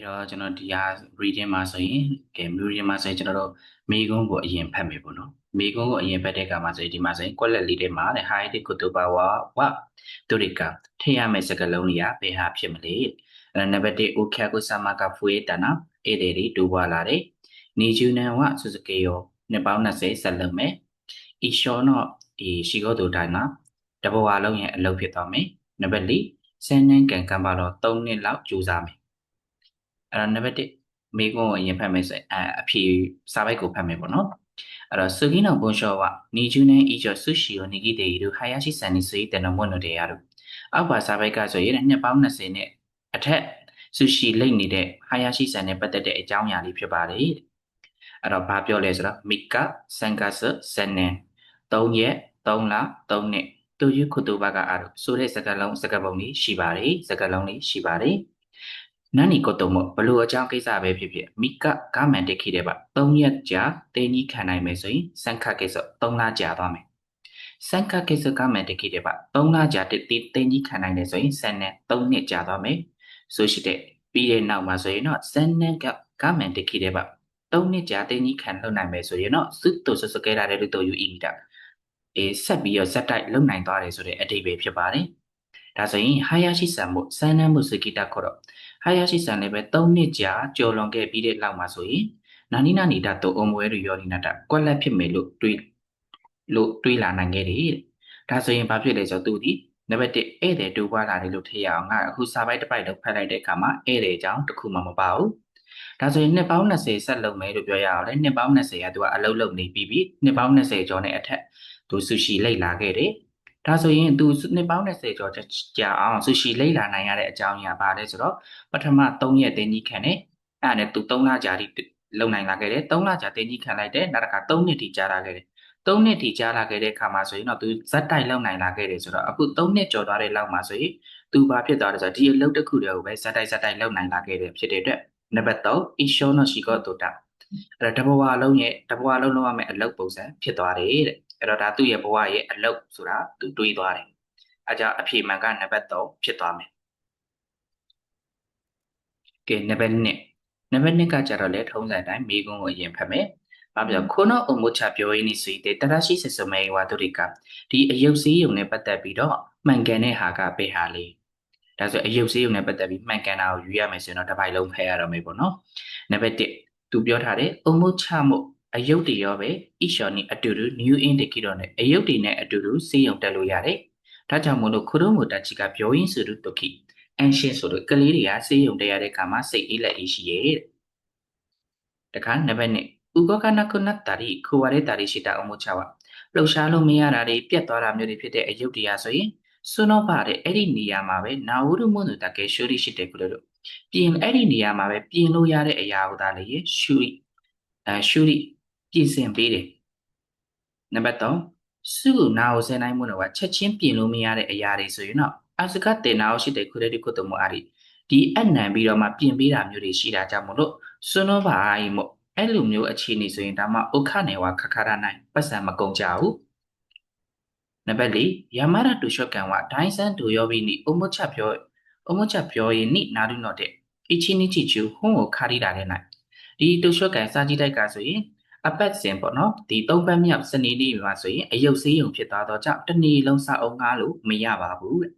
တော့ကျွန်တော်ဒီဟာ reading မှာဆိုရင်reading မှာဆိုရင်ကျွန်တော်တို့မိကုန်းကိုအရင်ဖတ်မယ်ပေါ့နော်မိကုန်းကိုအရင်ဖတ်တဲ့အခါမှာဆိုရင်ဒီမှာဆိုရင်ကွက်လက်လေးတွေမှာတဲ့ hi တဲ့ကုတ္တဘာဝဒုရိကထည့်ရမယ့်စကားလုံးတွေကဘယ်ဟာဖြစ်မလဲအဲ့နံပါတ်1ဥခကုသမကဖွေးတနာဧတယ်ဒီဒူပွားလာတယ်နေကျူနံဝစုစကေယောနှစ်ပေါင်း20ဆက်လုံးမယ်ဤရှောနောဒီရှိကောတူတိုင်းမှာတဘဝလုံးရဲ့အလုပ်ဖြစ်သွားမယ်နံပါတ်4ဆန်းနှန်းကန်ကံပါတော့3နှစ်လောက်ကြိုးစားမယ်အဲ့တော့နံပါတ်1မိကုန်းကိုအရင်ဖတ်မယ်ဆိုရင်အဖြေစာပိုက်ကိုဖတ်မယ်ပေါ့နော်အဲ့တော့สุกิโนบุญโชวะนิจูเนอีကျော်ဆုရှိယောနိဂိတေယိတို့ဟာယာရှိဆန်နိဆွေတနမွတ်နတေရတို့အောက်ပါစာပိုက်ကဆိုရင်နှစ်ပေါင်း20နဲ့အထက်ဆုရှိလိမ့်နေတဲ့ဟာယာရှိဆန်နဲ့ပတ်သက်တဲ့အကြောင်းအရာလေးဖြစ်ပါတယ်အဲ့တော့ဘာပြောလဲဆိုတော့မိကစံကဆစနန်3ရက်3လ3နှစ်တူယူခုတုဘကအားတို့ဆိုတဲ့စကားလုံးစကားပုံလေးရှိပါတယ်စကားလုံးလေးရှိပါတယ်နန်နီကိုတုံမဘလို့အကြောင်းကိစ္စပဲဖြစ်ဖြစ်မိကကမန်တက်ခိတဲ့ပါ3ရက်ကြာတင်းကြီးခံနိုင်မယ်ဆိုရင်စံခကိစ္စ3လကြာသွားမယ်စံခကိစ္စကမန်တက်ခိတဲ့ပါ3လကြာတင်းကြီးခံနိုင်တယ်ဆိုရင်စံနဲ့3နှစ်ကြာသွားမယ်ဆိုရှိတဲ့ပြီးတဲ့နောက်မှာဆိုရင်တော့စံနဲ့ကမန်တက်ခိတဲ့ပါ3နှစ်ကြာတင်းကြီးခံလုံနိုင်မယ်ဆိုရင်တော့စုတုစကဲရတဲ့လူတို့ယူအီမီတာဆက်ပြီးတော့ဇက်တိုက်လုံနိုင်သွားတယ်ဆိုတဲ့အဓိပ္ပာယ်ဖြစ်ပါတယ်ဒါဆိုရင်ဟာယာရှိဆန်မှုစန်းနန်းမှုစကိတခေါ်တော့ဟာယာရှိဆန်လည်းပဲ3နှစ်ကြာကြော်လွန်ခဲ့ပြီးတဲ့လောက်မှာဆိုရင်နာနီနာနီတာတိုအုံမွဲတွေရောနီနာတာကွက်လက်ဖြစ်မယ်လို့တွေးလာနိုင်ခဲ့တယ်ဒါဆိုရင်ဘာဖြစ်လဲဆိုတော့သူဒီနံပါတ်1ဧည့်သည်တူပွားလာတယ်လို့ထည့်ရအောင်ငါအခုစာပိုက်တစ်ပိုက်လောက်ဖတ်လိုက်တဲ့အခါမှာဧည့်သည်အကြောင်းတစ်ခုမှမပါဘူးဒါဆိုရင်နှစ်ပေါင်း20ဆက်လုံးမယ်လို့ပြောရအောင်လေနှစ်ပေါင်း20ကသူကအလုပ်လုပ်နေပြီးနှစ်ပေါင်း20ကျော်နဲ့အထက်သူဆူရှီလိတ်လာခဲ့တယ်ဒါဆိုရင်သူနှစ်ပေါင်း20ကျော်ကြာအောင်ဆူရှီလိတ်လာနိုင်ရတဲ့အကြောင်းအရာပါလဲဆိုတော့ပထမ3ရက်တင်းကြီးခံတယ်အဲ့ဒါနဲ့သူ3လကြာထိလုံနိုင်လာခဲ့တယ်3လကြာတင်းကြီးခံလိုက်တယ်နောက်တစ်ခါ3နှစ်ထိကြာလာခဲ့တယ်3နှစ်ထိကြာလာခဲ့တဲ့အခါမှာဆိုရင်တော့သူဇက်တိုက်လုံနိုင်လာခဲ့တယ်ဆိုတော့အခု3နှစ်ကျော်သွားတဲ့လောက်မှာဆိုရင်သူဘာဖြစ်သွားလဲဆိုတော့ဒီအလုပ်တစ်ခုတည်းကိုပဲဇက်တိုက်လုံနိုင်လာခဲ့တယ်ဖြစ်တဲ့အတွက်နံပါတ်3 isho no shikotoda အဲ့ဒါတဘဝလုံးရဲ့တဘဝလုံးလုပ်ရမယ့်အလုပ်ပုံစံဖြစ်သွားတယ်တဲ့အဲ့တော့ဒါသူ့ရဲ့ဘဝရဲ့အလုပ်ဆိုတာသူတွေးသွားတယ်အဲကြောင့်အဖြေမှန်ကနံပါတ်3ဖြစ်သွားမယ်ကဲနံပါတ်2ကကြတော့လေထုံးစံတိုင်းမိကုန်းကိုအရင်ဖတ်မယ်ဘာပြောခုနောအမှုချပြောရင်းနေစီတဲ့တရရှိစစမဲဝါတို့တွေကဒီအယုတ်စည်းယုံနဲ့ပတ်သက်ပြီးတော့မှန်ကန်တဲ့ဟာကဘယ်ဟာလဲဒါဆိုအယုတ်စည်းယုံနဲ့ပတ်သက်ပြီးမှန်ကန်တာကိုယူရမယ်ဆိုရင်တော့တစ်ပိုက်လုံးဖယ်ရတော့မယ်ပေါ့နော်နံပါတ်1သူပြောထားတယ်အမှုချမှုအယုတ်တွေရောပဲဣရှောနီအတူတူ new indicator နဲ့အယုတ်တွေနဲ့အတူတူစည်းယုံတက်လို့ရတယ်ဒါကြောင့်မို့လို့ခရုမိုတာချီကပြောရင်းဆိုတုခိအန်ရှင်းဆိုလို့ကလေးတွေကစည်းယုံတက်ရတဲ့အခါမှာစိတ်အေးလက်အေးရှိရဲ့တခါနံပါတ်2ဥပကနာကုနတ္တာရီခိုဝရဲတာရီရှိတာအမှုချဝလှုပ်ရှားလို့မရတာတွေပြတ်သွားတာမျိုးတွေဖြစ်တဲ့အယုတ်တရားဆိုရင်စွနောပါတဲ့အဲ့ဒီနေရာမှာပဲနာဝုရုမွန်တို့တကယ်ရှုရိရှိတယ်ကုလို့ပြင်အဲ့ဒီနေရာမှာပဲပြင်လို့ရတဲ့အရာကိုဒါလေရှုရိပြင်ဆင်ပေးတယ်နံပါတ်3စုနာကိုဆယ်နိုင်မှုတော့ချက်ချင်းပြင်လို့မရတဲ့အရာတွေဆိုရင်တော့အစကတေနာကိုရှိတယ်ခုတဲ့ဒီကုတ္တမအားဒီအနံပြီးတော့မှပြင်ပေးတာမျိုးတွေရှိတာကြောင့်မို့လို့စွနောပါအိမို့အဲ့လိုမျိုးအခြေအနေဆိုရင်ဒါမှဥခနေဝခခရနိုင်ပတ်စံမကုန်ကြဘူးနံပါတ်4ယာမရတုရှောကံဝဒိုင်းဆန်ဒူယောဘီနီအမချပြောရင်နိနာရုနောတဲ့အချင်းနိချီချူဟွန်းကိုခါရီတာတဲ့နိုင်ဒီတုရှောကံစာကြည့်တိုက်ကဆိုရင်အပတ်စဉ်ပေါ့နော်ဒီ3ပတ်မြောက်စနေနေ့မှာဆိုရင်အယုတ်ဆေးရုံဖြစ်သွားတော့ကြောင့်တစ်နေ့လုံးစာအုပ်ငားလို့မရပါဘူးတဲ့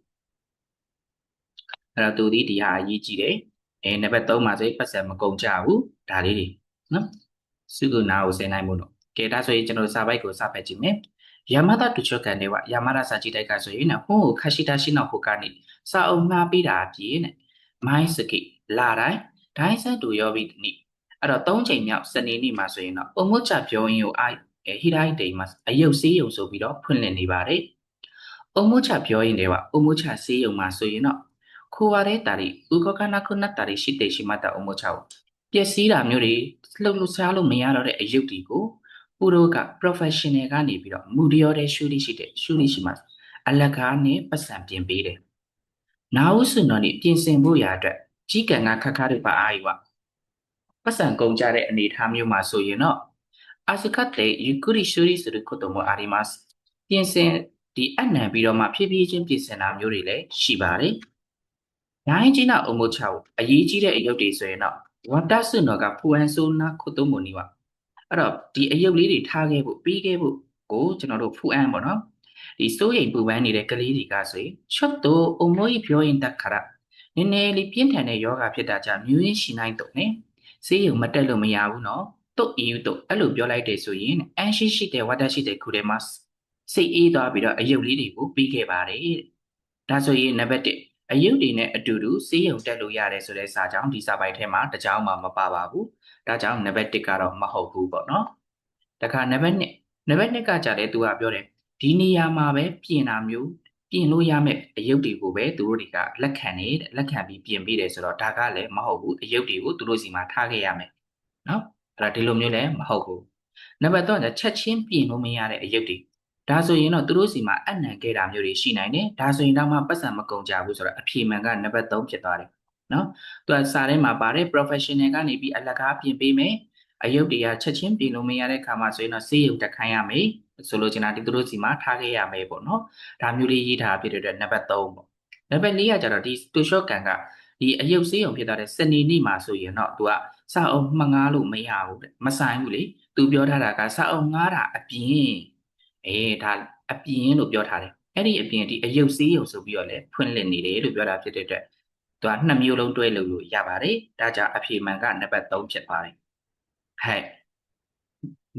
အဲ့တော့သူဒီဟာအရေးကြီးတယ်နံပါတ်3မှာဆိုရင်ပတ်စံမကုန်ကြဘူးဒါလေးတွေနော်စုကနာကိုဆင်နိုင်မှုတော့ကဲဒါဆိုရင်ကျွန်တော်စာပိုက်ကိုစဖတ်ကြည့်မယ်ယာမတာတူချောကန်တွေယာမရာစာကြည့်တိုက်ကဆိုရင်ဟိုးခရှိတာရှိနောက်ဟိုကနေစာအုပ်ငှားပေးတာအပြင်နဲ့မိုင်းစကိလာတိုင်းဒိုင်းဆန်တူရောပြီးနိအဲ့တော့3ချိန်မြောက်စနေနေ့မှာဆိုရင်တော့အုံမွတ်ချပြောရင်ကိုဟီရိုက်တိမ်မှာအယုတ်ဆေးရုံဆိုပြီးတော့ဖွင့်လှစ်နေပါတယ်အုံမွတ်ချပြောရင်တွေကအုံမွတ်ချဆေးရုံမှာဆိုရင်တော့ခိုဝါရဲတာရီဥကကနာခုနတာရီရှိတေရှိမတာအုံမွတ်ချကိုပျက်စီးတာမျိုးတွေလှုပ်လို့စားလို့မရတော့တဲ့အယုတ်တွေကိုပူရိုက professional ကနေပြီးတော့မူဒီယောတဲ့ရှူရိရှိမှာအလကားနဲ့ပတ်စံပြင်ပေးတယ်။နာဟုစုနော်နေပြင်ဆင်ဖို့ရာအတွက်ကြီးကံကခက်ခါတွေပါအာယူပါပတ်စံကုန်ကြတဲ့အနေအထားမျိုးမှာဆိုရင်တော့အာစကတ်လေယူကူရီရှူရိဆိုတဲ့ခုတမအာရီမတ်ပြင်ဆင်ဒီအနံပြီးတော့မှဖြည်းဖြည်းချင်းပြင်ဆင်တာမျိုးတွေလည်းရှိပါတယ် ရိုင်းကြီးနာအုံမို့ချောက်အရေးကြီးတဲ့အယုတ်တွေဆိုရင်တော့ဝတ်တဆုနောကဖူအန်ဆိုနာခုတုံးမနီဝအဲ့တော့ဒီအယုတ်လေးတွေထားခဲ့ဖို့ပြီးခဲ့ဖို့ကိုကျွန်တော်တို့ဖူအန်ပေါ့နော်ဒီစိုးရိမ်ပူပန်နေတဲ့ကလေးတွေကဆိုရင်ချွတ်တော့အုံမိုးပြောရင်တက်ခရနည်းနည်းလေးပြင်းထန်တဲ့ယောဂဖြစ်တာကြောင့်မျိုးရင်းရှိနိုင်တော့ねဆေးရုံမတက်လို့မရဘူးနော်တုတ်အီယူတုတ်အဲ့လိုပြောလိုက်တယ်ဆိုရင်အန်ရှိတဲ့ဝတ်တရှိတဲ့ခုထဲမှာစိတ်အေးသွားပြီးတော့အယုတ်လေးတွေကိုပြီးခဲ့ပါတယ်ဒါဆိုရင်နံပါတ်1အယုတ်တွေနဲ့အတူတူဆေးရုံတက်လို့ရတယ်ဆိုတဲ့စာကြောင်းဒီစာပိုက်ထဲမှာတစ်ကြောင်းမှမပါပါဘူးဒါကြောင့်နံပါတ်1ကတော့မဟုတ်ဘူးပေါ့နော်တခါနံပါတ်2ကကြတယ်သူကပြောတယ်ဒီနေရာမှာပဲပြင်တာမျိုးပြင်လို့ရမယ်အယုတ်တွေကိုပဲသူတို့တွေကလက်ခံနေတဲ့လက်ခံပြီးပြင်ပေးတယ်ဆိုတော့ဒါကလည်းမဟုတ်ဘူးအယုတ်တွေကိုသူတို့စီမှာထားခဲ့ရမယ်နော်အဲ့ဒါဒီလိုမျိုးလည်းမဟုတ်ဘူးနံပါတ်3ကချက်ချင်းပြင်လို့မရတဲ့အယုတ်တွေဒါဆိုရင်တော့သူတို့စီမှာအနံခဲ့တာမျိုးတွေရှိနိုင်တယ်ဒါဆိုရင်တော့မှပတ်စံမကုန်ကြဘူးဆိုတော့အဖြေမှန်ကနံပါတ်3ဖြစ်သွားတယ်နော်သူကစာထဲမှာပါတယ် professional ကနေပြီးအလကားပြင်ပေးမယ်အယုတ်တွေကချက်ချင်းပြင်လို့မရတဲ့ခါမှာဆိုရင်တော့ဆေးရုံတက်ခိုင်းရမယ်ဆိုလိုချင်တာဒီသူတို့စီမှာထားခဲ့ရမယ်ပေါ့နော်ဒါမျိုးလေးရေးထားဖြစ်တဲ့အတွက်နံပါတ်3ပေါ့နံပါတ်4ကကျတော့ဒီတူရှော့ကန်ကဒီအယုတ်ဆေးရုံဖြစ်သွားတဲ့စနေနေ့မှာဆိုရင်တော့သူကစာအုပ်မှငားလို့မရဘူးမဆိုင်ဘူးလေသူပြောထားတာကစာအုပ်ငားတာအပြင်ဒါအပြင်လို့ပြောထားတယ်အဲ့ဒီအပြင်ဒီအယုတ်ဆေးရုံဆိုပြီးတော့လည်းဖွင့်လှစ်နေတယ်လို့ပြောတာဖြစ်တဲ့အတွက်သူက2မျိုးလုံးတွဲလို့ရပါတယ်ဒါကြောင့်အဖြေမှန်ကနံပါတ်3ဖြစ်ပါတယ်ဟဲ့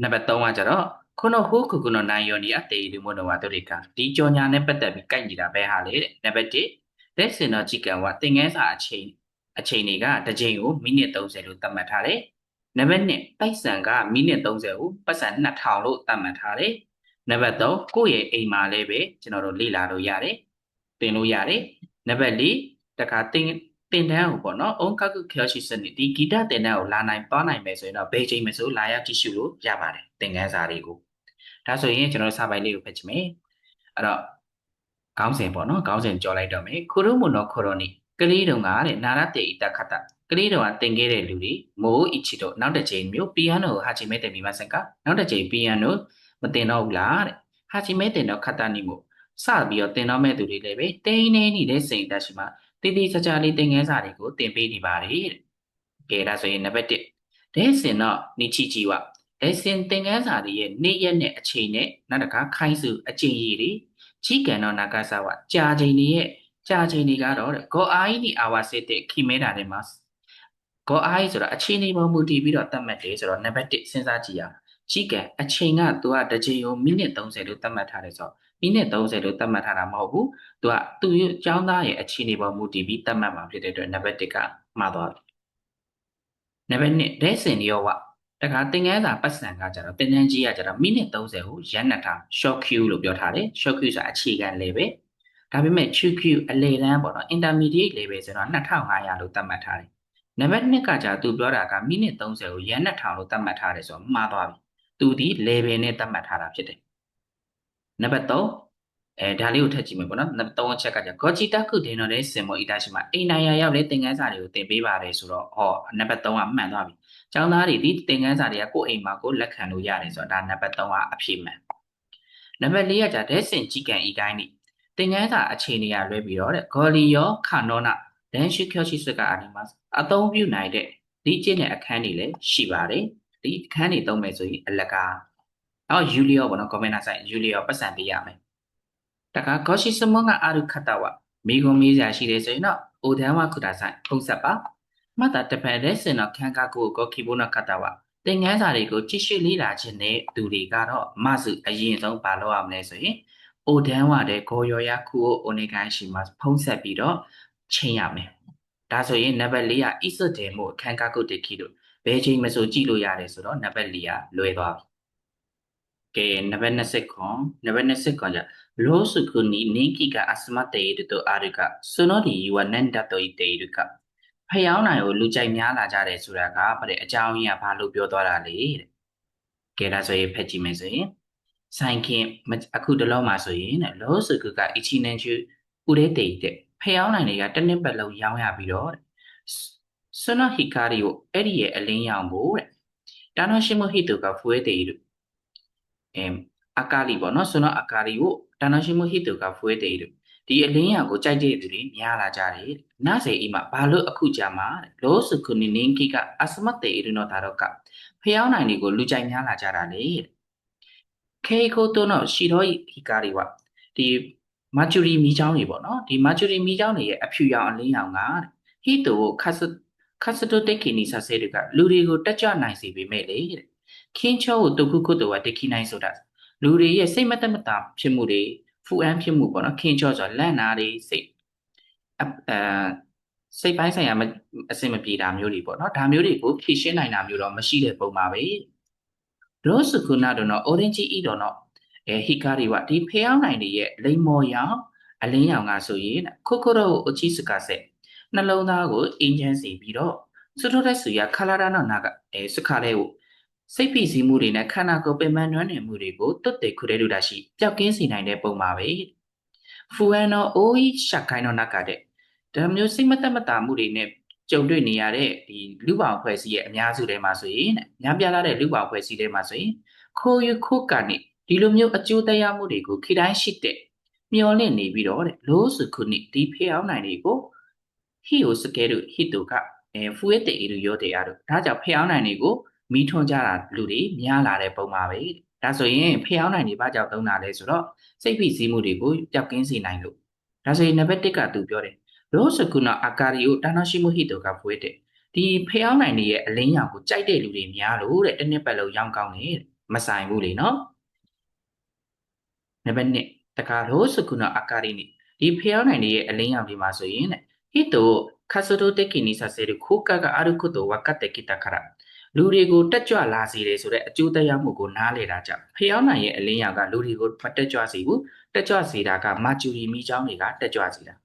နံပါတ်3ကကျတော့ခုနဟိုခုနနိုင်ယောနီအတေဒီမို့တော့ဝတ္တရိကဒီကြောညာနဲ့ပတ်သက်ပြီးကိုက်ညီတာပဲဟာလေတဲ့နံပါတ်1လက်စင်တော့ကြည့်ကံကသင်ငန်းစာအချိန်တွေကတစ်ချိန်ကိုမိနစ်30လို့သတ်မှတ်ထားတယ်နံပါတ်2တိုက်စံကမိနစ်30ကိုပတ်စံ2000လို့သတ်မှတ်ထားတယ်နံပါတ်3ကိုယ့်ရဲ့အိမ်မှာလည်းပဲကျွန်တော်တို့လေ့လာလို့ရတယ်သင်လို့ရတယ်နံပါတ်4တခါတင်တန်းကိုပေါ့နော်အုံကောက်ခေါ်ရှိစနစ်ဒီဂီတတင်တန်းကိုလာနိုင်သွားနိုင်မယ်ဆိုရင်တော့ဘယ်ချိန်မှဆိုလာရောက်ကြည့်ရှုလို့ရပါတယ်သင်ခန်းစာတွေကိုဒါဆိုရင်ကျွန်တော်စာပိုင်လေးကိုဖတ်ချင်မယ်အဲ့တော့ခေါင်းစဉ်ပေါ့နော်ခေါင်းစဉ်ကြော်လိုက်တော့မယ်ခုရုမွန်တော့ခေါ်တော့နိကလေးတုံကတဲ့နာရတေဣတခတကလေးတုံကတင်ခဲ့တဲ့လူတွေမိုးအီချီတော့နောက်တစ်ချိန်မျိုးပီယန်နိုဟာချီမဲတယ်မိမဆန်ကနောက်တစ်ချိန်ပီယန်နိုမတင်တော့ဘူးလားတဲ့ဟာချီမဲတင်တော့ခတနိမို့စပြီးတော့တင်တော့မဲ့သူတွေလည်းပဲတင်းနေနေတဲ့စိတ်တက်ရှိမှာတေးသေးချာချာလေးသင်ခန်းစာတွေကိုသင်ပေးနေပါတယ်တဲ့။ကဲဒါဆိုရင်နံပါတ်1ဒဲစင်တော့နိချီချီဝဒဲစင်သင်ခန်းစာတွေရဲ့နေ့ရက်နဲ့အချိန်နဲ့နောက်တစ်ခါခိုင်းစုအချိန်ကြီးတွေကြီးကံတော့နာဂဆဝကြာချိန်တွေရဲ့ကြာချိန်တွေကတော့တဲ့ဂေါ်အိုင်းဒီအာဝါစစ်တဲ့ခိမဲတာတဲ့မှာဂေါ်အိုင်းဆိုတာအချိန်တွေပေါ်မူတည်ပြီးတော့သတ်မှတ်တယ်ဆိုတော့နံပါတ်1စဉ်းစားကြည့်ရအောင်ကြီးကံအချိန်ကသူကတစ်ချိန်ကိုမိနစ်30လို့သတ်မှတ်ထားတယ်ဆိုတော့မိနစ်30လို့သတ်မှတ်ထားတာမဟုတ်ဘူးသူကသူ့အကြောင်းသားရဲ့အခြေအနေပေါ်မူတည်ပြီးသတ်မှတ်မှာဖြစ်တဲ့အတွက်နံပါတ်1ကမှားသွားပြီနံပါတ်2ဒဲစင်ရောဝတခါသင်ခန်းစာပတ်စံကကြတော့သင်တန်းကြီးကကြတော့မိနစ်30ကိုရန်နတာ short queue လို့ပြောထားတယ် short queue ဆိုတာအခြေခံ level ဒါပေမဲ့ short queue အလယ်တန်းပေါ့နော် intermediate level ဆိုတော့2500လို့သတ်မှတ်ထားတယ်နံပါတ်2ကကြသူပြောတာကမိနစ်30ကိုရန်2000လို့သတ်မှတ်ထားတယ်ဆိုတော့မှားသွားပြီသူဒီ level နဲ့သတ်မှတ်ထားတာဖြစ်တယ်နံပါတ်3ဒါလေးကိုထပ်ကြည့်မယ်ပေါ့နော်နံပါတ်3အချက်ကကြဂေါချီတခုတင်တော့တဲ့စင်မောအီတာရှိမှာအိမ်နိုင်ရရောက်လေသင်ခန်းစာတွေကိုသင်ပေးပါတယ်ဆိုတော့နံပါတ်3ကမှန်သွားပြီကျောင်းသားတွေဒီသင်ခန်းစာတွေကကိုယ့်အိမ်မှာကိုလက်ခံလို့ရတယ်ဆိုတော့ဒါနံပါတ်3ကအဖြေမှန်နံပါတ်4ကကြဒဲစင်ကြီးကံဤတိုင်းနိသင်ခန်းစာအခြေအနေရလွဲပြီးတော့တဲ့ဂေါ်လီယောခါနောနာဒန်ရှိကျော်ရှိစကအနီမတ်အသုံးပြုနိုင်တဲ့ဒီကျင့်တဲ့အခန်းတွေလည်းရှိပါတယ်ဒီအခန်းတွေသုံးမယ်ဆိုရင်အလကားယူလီယောပေါ့နော်ကွန်မန့်နာဆိုင်ယူလီယောပတ်စံပေးရမယ်တခါဂေါရှိစမွန်ကအာရုခတဝမိဂုံမေးစရာရှိတယ်ဆိုရင်တော့အိုဒန်ဝခုတာဆိုင်ဖုံးဆက်ပါမှတ်တာတပံတဲ့စင်တော့ခန်းကားကိုဂေါခိဘုနာခတဝသင်ခန်းစာတွေကိုကြည့်ရှုလေ့လာခြင်းနဲ့သူတွေကတော့မဆုအရင်ဆုံးဘာလုပ်ရမလဲဆိုရင်အိုဒန်ဝတဲ့ဂေါ်ရော်ရခုကိုအိုနေကိုင်းရှိမှာဖုံးဆက်ပြီးတော့ချိန်ရမယ်ဒါဆိုရင်နံပါတ်4ကဣစွတ်တယ်မို့ခန်းကားကုတ်တခိလို့ဘယ်ချိန်မဆိုကြည့်လို့ရတယ်ဆိုတော့နံပါတ်4ကလွဲသွားပြီကဲနံပါတ်20ခွန်နံပါတ်20ခွန်ကြလောစုခုနီနိကိကအစမတေရတုအာရိကစွနောဒီယဝနန္တတောဣတေရကဖျောင်းနိုင်ကိုလူကြိုက်များလာကြတယ်ဆိုတာကတဲ့အကြောင်းရင်းကဘာလို့ပြောသွားတာလဲတဲ့ကဲဒါဆိုရင်ဖတ်ကြည့်မယ်ဆိုရင်ဆိုင်ခင်အခုတလုံးမှာဆိုရင်လောစုခုကအချီနန်ချူဥရဲတေတဲ့ဖျောင်းနိုင်တွေကတစ်နှစ်ပတ်လုံးရောင်းရပြီးတော့စွနောဟီကာရီကိုအဲ့ဒီရဲ့အလင်းရောင်ဖို့တဲ့တာနောရှိမဟိတုကဖွေးတေရအာကာလီပေါ့နော်စွနောအာကာလီကိုတာနောရှိမဟိတုကဖွေးတေရ ဒီအလင်းရောင်ကိုကြိုက်တဲ့သူတွေများလာကြတယ်နာစေအိမ်မှာဘာလို့အခုကြမှာလောစုခုနေနင်းကိကအစမတ်တေရနောတာတော့ကဖျောင်းနိုင်တွေကိုလူကြိုက်များလာကြတာလေခေခိုတိုနောရှီရောဟီကာရီဝဒီမာချူရီမီချောင်းတွေပေါ့နော်ဒီမာချူရီမီချောင်းတွေရဲ့အဖြူရောင်အလင်းရောင်ကဟီတိုခါစတိုတက်ခီနီဆာဆဲတွေကလူတွေကိုတက်ကြွနိုင်စေပေမဲ့လေခင်းချောကိုတုတ်ခုခုတိုဝတက်ခီနိုင်ဆိုတာလူတွေရဲ့စိတ်မသက်မသာဖြစ်မှုတွေဖူအန်းဖြစ်မှုပေါ့နော်ခင်းချောဆိုလန့်နာတွေစိတ်စိတ်ပိုင်းဆိုင်ရာအဆင်မပြေတာမျိုးတွေပေါ့နော်ဒါမျိုးတွေကိုဖြည့်ရှင်းနိုင်တာမျိုးတော့မရှိတဲ့ပုံပါပဲရောစုခုနာတော့ orange ဤတော့ဟီကာရီဝဒီဖျောင်းနိုင်တွေရဲ့လိမ္မော်ရောင်အလင်းရောင်ကဆိုရင်ခိုခိုရောအချိစကဆက်နှလုံးသားကိုအင်းချမ်းစီပြီးတော့စွထိုးတဲ့ဆူရခလာရနောနာကစခါလေးကိုစိတ်ဖိစီးမှုတွေနဲ့ခန္ဓာကိုယ်ပင်ပန်းနွမ်းနယ်မှုတွေကိုတွတ်တေခုရဲလူတာရှိပျောက်ကင်းစေနိုင်တဲ့ပုံပါပဲဖူအန်နောအိုးရှက်ခိုင်းနောနာကတဲ့ဒါမျိုးစိတ်မသက်မသာမှုတွေနဲ့ကြုံတွေ့နေရတဲ့ဒီလူပောင်ဖွဲ့စည်းရဲ့အများစုထဲမှာဆိုရင်များပြားလာတဲ့လူပောင်ဖွဲ့စည်းထဲမှာဆိုရင်ခိုးရခိုးကနေဒီလိုမျိုးအကျိုးတရားမှုတွေကိုခိတိုင်းရှိတဲ့မျောလင့်နေပြီးတော့တဲ့လို့စုခုနှစ်ဒီဖျောင်းနိုင်တွေကိုဟီယိုစကဲတို့ဟီတိုကဖူရဲတဲ့ဤလိုရောတဲ့အားတို့ဒါကြောင့်ဖျောင်းနိုင်တွေကိုမိထွန်းကြတာလူတွေများလာတဲ့ပုံပါပဲဒါဆိုရင်ဖျောင်းနိုင်တွေဘာကြောင့်သုံးတာလဲဆိုတော့စိတ်ဖိစီးမှုတွေကိုပျောက်ကင်းစေနိုင်လို့ဒါဆိုရင်နံပါတ်1ကသူပြောတယ်ရောစကုနာအာကာရီကိုတာနာရှိမှုဟီတိုကဖွေးတဲ့ဒီဖျောင်းနိုင်တွေရဲ့အလင်းရောင်ကိုကြိုက်တဲ့လူတွေများလို့တဲ့တစ်နှစ်ပတ်လုံးရောင်းကောင်းတယ်မဆိုင်ဘူးလေနော်နံပါတ်2တခါရောစကုနာအာကာရီနေဒီဖျောင်းနိုင်တွေရဲ့အလင်းရောင်ဒီမှာဆိုရင်တဲ့ဟီတိုခါဆိုတိုတက်ကီနီဆာဆေရခိုကာကအာရုကုတိုဝကတ်တက်ကီတခရလူတွေကိုတက်ကြွလာစေတယ်ဆိုတဲ့အကျိုးတရားမှုကိုနားလည်တာကြောင့်ဖျောင်းနိုင်ရဲ့အလင်းရောင်ကလူတွေကိုမတက်ကြွစေဘူးတက်ကြွစေတာကမာကျူရီမီချောင်းတွေကတက်ကြွစေတာ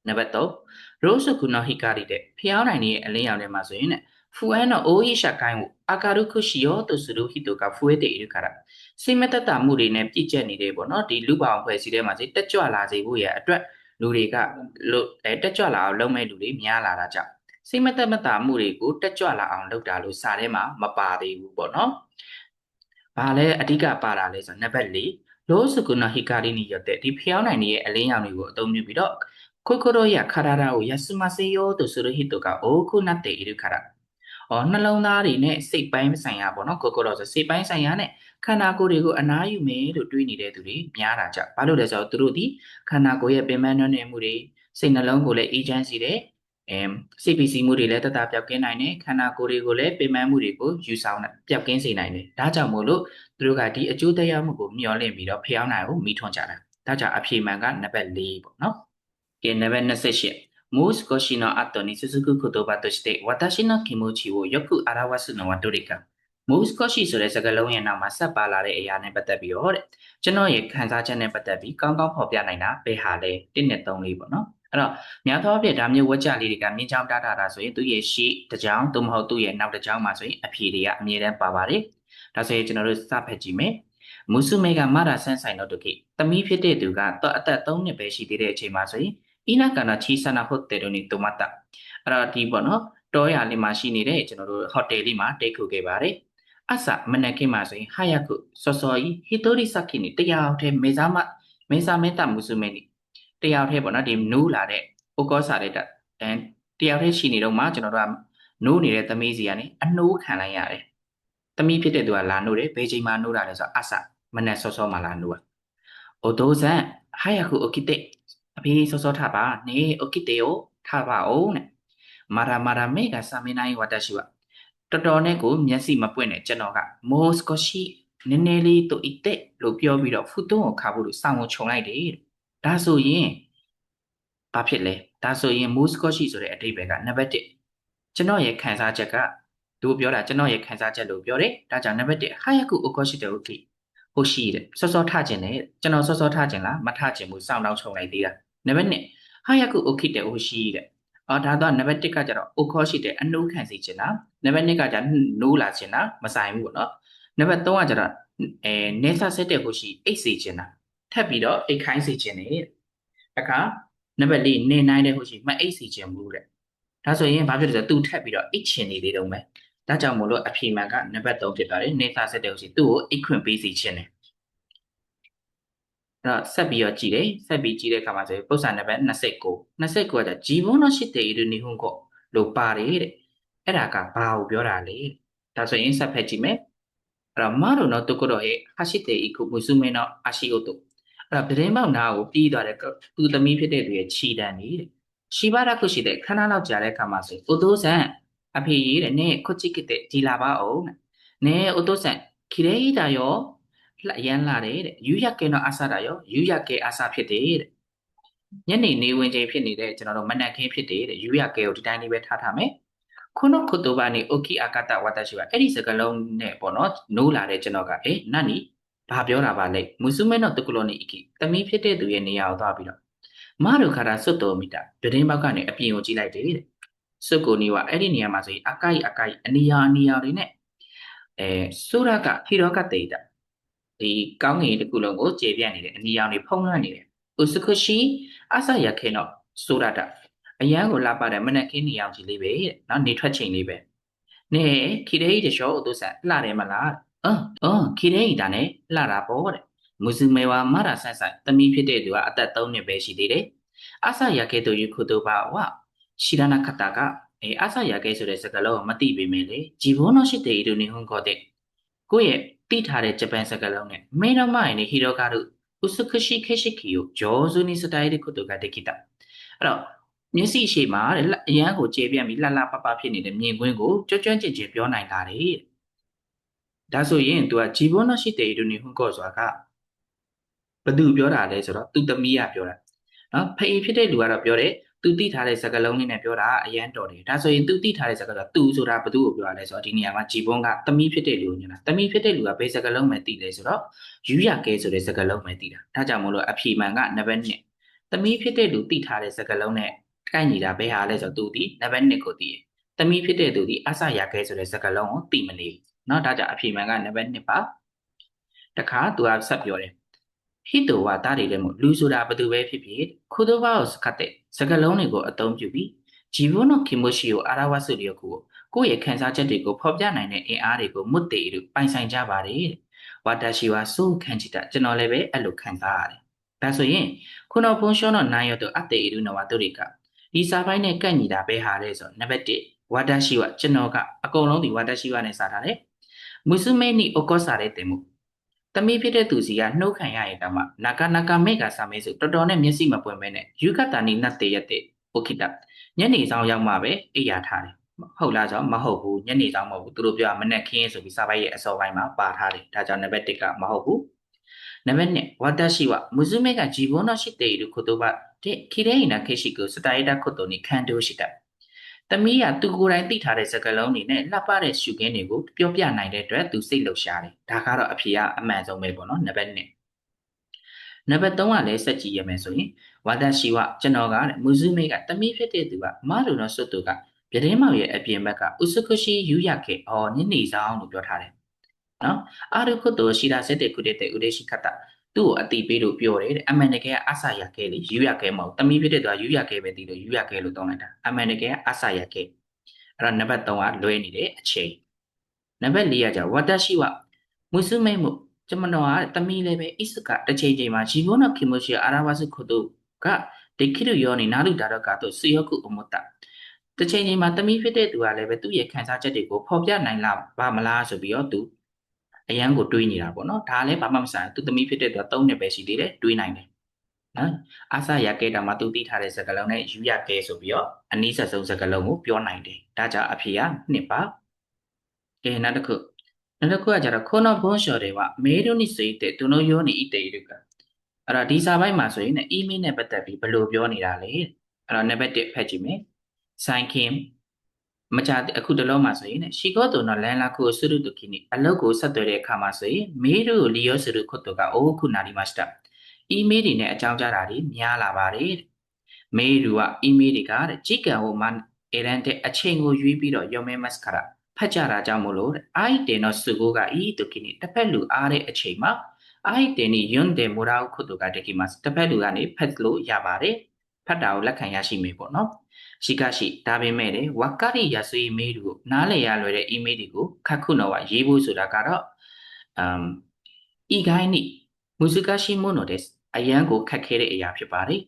နံပါတ်3ရိုးစကုနောဟီကာရီတဲ့ဖျောင်းနိုင်ရဲ့အလင်းရောင်ထဲမှာဆိုရင်ဖူအန်နိုအိုဟီရှာကိုင်းကိုအာကာရုခုရှိယောတိုဆူရူဟီတိုကဖူဝဲတဲ့ရခါစိမတတမှုတွေနဲ့ပြည့်ကျက်နေတယ်ပေါ့နော်ဒီလူပောင်ဖွဲ့စည်းထဲမှာစိတက်ကြွလာစေဖို့ရဲ့အတွက်လူတွေကတက်ကြွလာအောင်လုပ်မဲ့လူတွေများလာတာကြောင့်စိမတမှုတွေကိုတက်ကြွလာအောင်လုပ်တာလို့စာထဲမှာမပါသေးဘူးပေါ့နော်။ဘာလဲအဓိကပါတာလဲဆိုနံပါတ်4လောစကုနာဟီကာရီနီရတဲ့ဒီဖျောင်းနိုင်ရဲ့အလင်းရောင်တွေကိုအသုံးပြုပြီးတော့ခိုခိုရိုရခါရာရာကိုယဆူမစေယောတို့ဆိုရဟီတိုကအိုခုနတ်တေရခါရာနှလုံးသားတွေနဲ့စိတ်ပိုင်းဆိုင်ရာပေါ့နော်ကိုကိုတော့ဆိုစိတ်ပိုင်းဆိုင်ရာနဲ့ခန္ဓာကိုယ်တွေကိုအနားယူမယ်လို့တွေးနေတဲ့သူတွေများတာကြောင့်ဘာလို့လဲဆိုတော့သူတို့ဒီခန္ဓာကိုယ်ရဲ့ပင်ပန်းနှွမ်းနယ်မှုတွေစိတ်နှလုံးကိုလည်းအေးချမ်းစေတယ်စိတ်ပီစီမှုတွေလည်းတတပြောက်ကင်းနိုင်တယ်ခန္ဓာကိုယ်တွေကိုလည်းပင်ပန်းမှုတွေကိုယူဆောင်ပြောက်ကင်းစေနိုင်တယ်ဒါကြောင့်မို့လို့သူတို့ကဒီအကျိုးတရားမှုကိုမျှော်လင့်ပြီးတော့ဖျောင်းနိုင်ကိုမိထွန်းကြတာဒါကြောင့်အဖြေမှန်ကနံပါတ်4ပေါ့နော်ကဲနံပါတ်28もう少しの後に続く言葉として私の気持ちをよく表すのはどれかもう少しဆိုတဲ့စကားလုံးရဲ့နောက်မှာဆက်ပါလာတဲ့အရာနဲ့ပတ်သက်ပြီးတော့တဲ့ကျွန်တော်ရဲ့ခံစားချက်နဲ့ပတ်သက်ပြီးကောင်းကောင်းဖော်ပြနိုင်တာဘယ်ဟာလဲ1နဲ့3လေးပေါ့နော်အဲ့တော့များသောအားဖြင့်ဒါမျိုးဝက်ကြလေးတွေကမြင်းချောင်းတားတာဆိုရင်သူ့ရဲ့ရှေ့တစ်ကြောင်းသို့မဟုတ်သူ့ရဲ့နောက်တစ်ကြောင်းမှာဆိုရင်အဖြေတွေကအမြဲတမ်းပါပါတယ်ဒါဆိုရင်ကျွန်တော်တို့စဖတ်ကြည့်မယ်မုဆုမေကမာရာဆန်းဆိုင်တော့တကိသမီးဖြစ်တဲ့သူကတော့အသက်3နှစ်ပဲရှိသေးတဲ့အချိန်မှာဆိုရင်အနာကနာချီဆနာဟုတ်တယ်လို့နေတိုမတာအဲ့တော့ဒီပေါ့နော်တောရလေးမှာရှိနေတဲ့ကျွန်တော်တို့ဟိုတယ်လေးမှာတိတ်ခုခဲ့ပါတယ်အဆမနက်ခင်းမှာဆိုရင်ဟာယကုစောစောကြီးဟီတိုရီစခိနေတရားထဲမေဇာမေတာမုဆုမေနီတရားထဲပေါ့နော်ဒီနူးလာတဲ့ဥကောစာတဲ့တရားထဲရှိနေတော့မှကျွန်တော်တို့ကနိုးနေတဲ့သမီးစီကနေအနှိုးခံလိုက်ရတယ်သမီးဖြစ်တဲ့သူကလာနိုးတယ်ဘယ်ချိန်မှနိုးတာလဲဆိုတော့အဆမနက်စောစောမှလာနိုးအိုဒိုဇန်ဟာယကုအိုကိတေအဖေစောစောထားပါနေအိုကိတေကိုထားပါအောင်တဲ့မာရာမေကစာမင်းနိုင်ဝတရှိပါတော်တော်နဲ့ကိုမျက်စိမပွင့်နဲ့ကျွန်တော်ကမိုးစကောရှိနည်းနည်းလေးတို့ဣတဲ့လို့ပြောပြီးတော့ဖူတုံးကိုခါဖို့လို့စောင်းကိုခြုံလိုက်တယ်ဒါဆိုရင်ဘာဖြစ်လဲဒါဆိုရင်မိုးစကောရှိဆိုတဲ့အဓိပ္ပာယ်ကနံပါတ်1ကျွန်တော်ရဲ့ခံစားချက်ကသူပြောတာကျွန်တော်ရဲ့ခံစားချက်လို့ပြောတယ်ဒါကြောင့်နံပါတ်1ဟာယကုအိုကောရှိတဲ့ဥကိဟုတ်ရှိတယ်စောစောထခြင်းနဲ့ကျွန်တော်စောစောထခြင်းလားမထခြင်းဘူးစောင်းတော့ခြုံလိုက်သေးတာနံပါတ်2ဟာယကုအိုခိတဲ့ဟုတ်ရှိတဲ့ဒါတော့နံပါတ်1ကကျတော့အိုခေါ်ရှိတဲ့အနှိုးခံစီခြင်းလားနံပါတ်2ကကျနိုးလာခြင်းလားမဆိုင်ဘူးပေါ့နော်နံပါတ်3ကကျတော့နေဆာဆက်တဲ့ဟုတ်ရှိအိတ်စီခြင်းလားထပ်ပြီးတော့အိတ်ခိုင်းစီခြင်းနဲ့အခါနံပါတ်4နေနိုင်တဲ့ဟုတ်ရှိမအိတ်စီခြင်းဘူးတဲ့ဒါဆိုရင်ဘာဖြစ်လဲဆိုတော့သူထပ်ပြီးတော့အိတ်ချင်နေသေးတော့မယ်ဒါကြောင့်မို့လို့အဖြေမှန်ကနံပါတ်3ဖြစ်ပါတယ်နေဆာဆက်တဲ့ဟုတ်ရှိသူ့ကိုအိတ်ခွင့်ပေးစီခြင်းနဲ့ တော့ဆက်ပြီးတော့ကြည့်တယ်ဆက်ပြီးကြည့်တဲ့အခါမှာဆိုရင်ပု္ပ္ပာနံပါတ်29ကဇီဝနောရှိတဲ့ဣရုနိဟုကိုလို့ပါတယ်တဲ့အဲ့ဒါကဘာကိုပြောတာလဲဒါဆိုရင်ဆက်ဖက်ကြည့်မယ်အဲ့တော့မတို့နော်တုကတော်ရဲ့ဟာရှိတဲ့ဣကုမုစုမဲနော်အာရှိဥတုအဲ့တော့ပြတင်းပေါက်နာကိုပြီးသွားတဲ့သူသမီးဖြစ်တဲ့သူရဲ့ခြေတန်းနေတဲ့ရှိပါရခုရှိတဲ့ခဏလောက်ကြာတဲ့အခါမှာဆိုဥတိုးဆန်အဖေတဲ့နဲ့ခုချိကတဲ့ဒီလာပါအောင်နဲ့ဥတိုးဆန်ခိရေဤတာရောရမ်းလာတယ်တဲ့ယူရကဲတော့အဆတာရောယူရကဲအဆဖြစ်တယ်တဲ့ညနေနေဝင်ချိန်ဖြစ်နေတဲ့ကျွန်တော်တို့မနက်ခင်းဖြစ်တယ်တဲ့ယူရကဲကိုဒီတိုင်းလေးပဲထားထားမယ်ခုနခုတိုဘာနေအိုကီအာကတဝတရှိပါအဲ့ဒီစကလုံးနဲ့ပေါ့နော်နိုးလာတဲ့ကျွန်တော်ကနတ်နီဘာပြောတာပါလဲမုစုမဲနော်တကုလောနီအကီတမီးဖြစ်တဲ့သူရဲ့နေရာကိုသွားပြီးတော့မရခါရာစွတ်တော်မီတာပြတင်းပေါက်ကနေအပြင်ကိုကြည့်လိုက်တယ်တဲ့စွတ်ကိုနီဝအဲ့ဒီနေရာမှာဆိုရင်အကိုက်အနီယာတွေနဲ့ဆိုရကဟီရောကတေတာဒီကောင်းငင်တစ်ခုလုံးကိုကျေပြန့်နေတယ်အနီရောင်တွေဖုံးလွှမ်းနေတယ်ဥစခုရှိအဆရခဲတော့ဆိုရတာအရန်ကိုလာပါတဲ့မနက်ခင်းနေရောင်ကြီးလေးပဲတဲ့နော်နေထွက်ချိန်လေးပဲနေခိရေတရှောဥဒုဆန်လှတယ်မလားခိရေဒါနဲ့လှတာပေါ့တဲ့မုစုမေဝါမရာဆန်ဆိုင်တမီးဖြစ်တဲ့သူကအသက်3နှစ်ပဲရှိသေးတယ်အဆရခဲတို့ယခုတို့ပါဝရှိရနာခတာကအဆရခဲဆိုတဲ့စကားလုံးကိုမသိပေမဲ့လေဂျီဘွန်နောရှိတဲ့ဣဒိုနီဟွန်ကောတဲ့ကိုယ့်ရဲ့တိထားတဲ့ဂျပန်စကားလုံးနဲ့မေနမိုင်နဲ့ဟီရိုကာတို့ဥစခရှိခေရှိကီယိုဂျောဇူနီစတိုင်တဲ့ခုတို့ကတခိတာအဲ့တော့မျက်စိရှိမှာတဲ့အရန်ကိုကျေပြန့်ပြီးလှလှပပဖြစ်နေတဲ့မြင်ကွင်းကိုကြွကြွကျင်ကျင်ပြောနိုင်တာတဲ့ဒါဆိုရင်သူကဂျီဘွန်နောရှိတဲ့ဣဒိုနီဟွန်ကောဆိုတာကဘသူပြောတာလဲဆိုတော့သူသမီးကပြောတာနော်ဖေဖြစ်တဲ့လူကတော့ပြောတယ်သူတိထားတဲ့စကားလုံးလေးနဲ့ပြောတာအရန်တော်တယ်ဒါဆိုရင်သူတိထားတဲ့စကားကသူဆိုတာဘသူ့ကိုပြောရလဲဆိုတော့ဒီနေရာမှာဂျီဘွန်ကသမီးဖြစ်တဲ့လူကိုညွှန်တာသမီးဖြစ်တဲ့လူကဘယ်စကားလုံးပဲသိလဲဆိုတော့ယူရကဲဆိုတဲ့စကားလုံးပဲသိတာဒါကြောင့်မို့လို့အဖြေမှန်ကနံပါတ်1သမီးဖြစ်တဲ့လူတိထားတဲ့စကားလုံးနဲ့ကိုက်ညီတာဘယ်ဟာလဲဆိုတော့သူဒီနံပါတ်2ကိုသိတယ်သမီးဖြစ်တဲ့သူဒီအဆရကဲဆိုတဲ့စကားလုံးကိုသိမနေဘူးเนาะဒါကြောင့်အဖြေမှန်ကနံပါတ်2ပါတခါသူကဆက်ပြောတယ်ဟိတဝါတာတွေလည်းမို့လူဆိုတာဘယ်သူပဲဖြစ်ဖြစ်ခုသောဘာကိုစကတ်တဲ့စကလုံးတွေကိုအသုံးပြုပြီးဂျီဝနောကီမိုရှိကိုအာရဝဆုလျောကိုကိုယ့်ရဲ့ခံစားချက်တွေကိုဖော်ပြနိုင်တဲ့အင်အားတွေကိုမွတ်တေတို့ပိုင်ဆိုင်ကြပါတယ်ဝါတာရှိဝါဆိုးခံချစ်တာကျွန်တော်လည်းပဲအဲ့လိုခံစားရတယ်ဒါဆိုရင်ခုနဘုံရှောနောနိုင်ရတော့အတေဣရုနဝတုရိကဒီစာပိုင်းနဲ့ကန့်ညီတာပဲဟာလဲဆိုနံပါတ်1ဝါတာရှိဝါကျွန်တော်ကအကုန်လုံးဒီဝါတာရှိဝါနဲ့စာထားတယ်မွစုမဲနီအိုကောစာတဲ့တင်မှုသမီးဖြစ်တဲ့သူစီကနှုတ်ခံရရင်တောင်မှနာကာမေကစာမဲဆိုတော်တော်နဲ့မျက်စိမပွင့်မဲနဲ့ယူကတာနီနတ်တေရက်တဲ့โอခိတညနေဆောင်ရောက်မှပဲအိယာထားတယ်ဟုတ်လားဆိုမဟုတ်ဘူးညနေဆောင်မဟုတ်ဘူးသူတို့ပြောမနဲ့ခင်းဆိုပြီးစာပိုက်ရဲ့အစောပိုင်းမှာပါထားတယ်ဒါကြောင့်နံပါတ်1ကမဟုတ်ဘူးနံပါတ်2ဝါတရှိဝမုဇုမေကဂျီဘောနောရှိတေရုခုတိုဘတဲ့ခိရေဟိနာခေရှိကိုစတိုင်တာခုတိုနီခန်တိုရှိတာသမီးကသူကိုယ်တိုင်သိထားတဲ့စကားလုံးတွေနဲ့လှပတဲ့ရှုခင်းတွေကိုပြောပြနိုင်တဲ့အတွက်သူစိတ်လှုပ်ရှားတယ်ဒါကတော့အဖြေကအမှန်ဆုံးပဲပေါ့နော်နံပါတ်1နံပါတ်3ကလည်းစက်ကြည့်ရမယ်ဆိုရင်ဝါဒရှိဝကျွန်တော်ကမူဇုမေကတမီးဖြစ်တဲ့သူကမလူတော်စွတ်သူကပြတင်းမောင်ရဲ့အပြင်ဘက်ကဥစခရှိယူရခဲ့ညနေဆောင်လို့ပြောထားတယ်နော်အာရုခုတိုရှိတာစက်တဲ့ခုတဲ့ဥဒေရှိခတ်တာသူ့ကိုအတိပေးလို့ပြောတယ်တဲ့အမှန်တကယ်ကအဆရခဲလေယူရခဲမဟုတ်တမီးဖြစ်တဲ့သူကယူရခဲပဲတည်လို့ယူရခဲလို့တောင်းလိုက်တာအမှန်တကယ်ကအဆရခဲအဲ့တော့နံပါတ်3ကလွဲနေတဲ့အချိန်နံပါတ်4ကじゃဝတ္တရှိဝမွစုမိတ်မှုကျမတော်ကတမီးလည်းပဲဣစကတစ်ချိန်ချိန်မှာဂျီဘောနခိမိုရှိအာရဝစုခုတို့ကဒိခိရယောနေနာလူဒါတော့ကတော့ဆွေယောကုအမတ္တတစ်ချိန်ချိန်မှာတမီးဖြစ်တဲ့သူကလည်းပဲသူ့ရဲ့ခံစားချက်တွေကိုဖော်ပြနိုင်လားပါမလားဆိုပြီးတော့သူအရန်ကိုတွေးနေတာပေါ့နော်ဒါလည်းဘာမှမဆိုင်သူသမီးဖြစ်တဲ့သူက3နှစ်ပဲရှိသေးတယ်တွေးနိုင်တယ်နော်အာဆရကဲတာမှာသူသိထားတဲ့စကားလုံးနဲ့ယူရကဲဆိုပြီးတော့အနည်းဆက်ဆုံးစကားလုံးကိုပြောနိုင်တယ်ဒါကြောင့်အဖြေက2ပါကဲနောက်တစ်ခုကကြတော့ခေါနောဘွန်ရှော်တွေကမေဒိုနိစိတဲ့သူတို့ယောနေဣတေရုကအဲ့တော့ဒီစာပိုင်းမှာဆိုရင်အီးမေးလ်နဲ့ပတ်သက်ပြီးဘယ်လိုပြောနေတာလဲအဲ့တော့နံပါတ်1ဖတ်ကြည့်မယ်ဆိုင်ခင်မကြအခုတလုံးမှာဆိုရင်ရှီကောတိုနော်လန်လာကိုဆုရုတုခိနိအလုတ်ကိုဆက်သွယ်တဲ့အခါမှာဆိုရင်မေဒိုလီယောဆုရုခုတ်တိုကအိုခုနာဒီမတ်တာအီးမေးလ်တွေနဲ့အကြောင်းကြားတာတွေများလာပါတယ်မေဒူကအီးမေးလ်တွေကတဲ့ဂျီကန်ဟိုမန်အေရန်တဲ့အချိန်ကိုရွေးပြီးတော့ယောမဲမတ်ခရာဖတ်ကြတာကြောင့်မို့လို့အိုက်တေနောစုကိုကဤတုခိနိတစ်ဖက်လူအားတဲ့အချိန်မှာအိုက်တေနီယွန်းတေမိုရာခုတုကတကိမတ်တစ်ဖက်လူကနေဖတ်လို့ရပါတယ်ဖတ်တာကိုလက်ခံရရှိမယ်ပေါ့နော်ရှိကရှိဒါပေမဲ့လေဝကရိယဆွေမေးလူကိုနားလည်ရလွယ်တဲ့ email တွေကိုခက်ခုနော်ကရေးဖို့ဆိုတာကတော့ဤဂိုင်းနိမူစကာရှိမို့နော်တဲ့ အရန်ကိုခက်ခဲတဲ့အရာဖြစ်ပါတယ်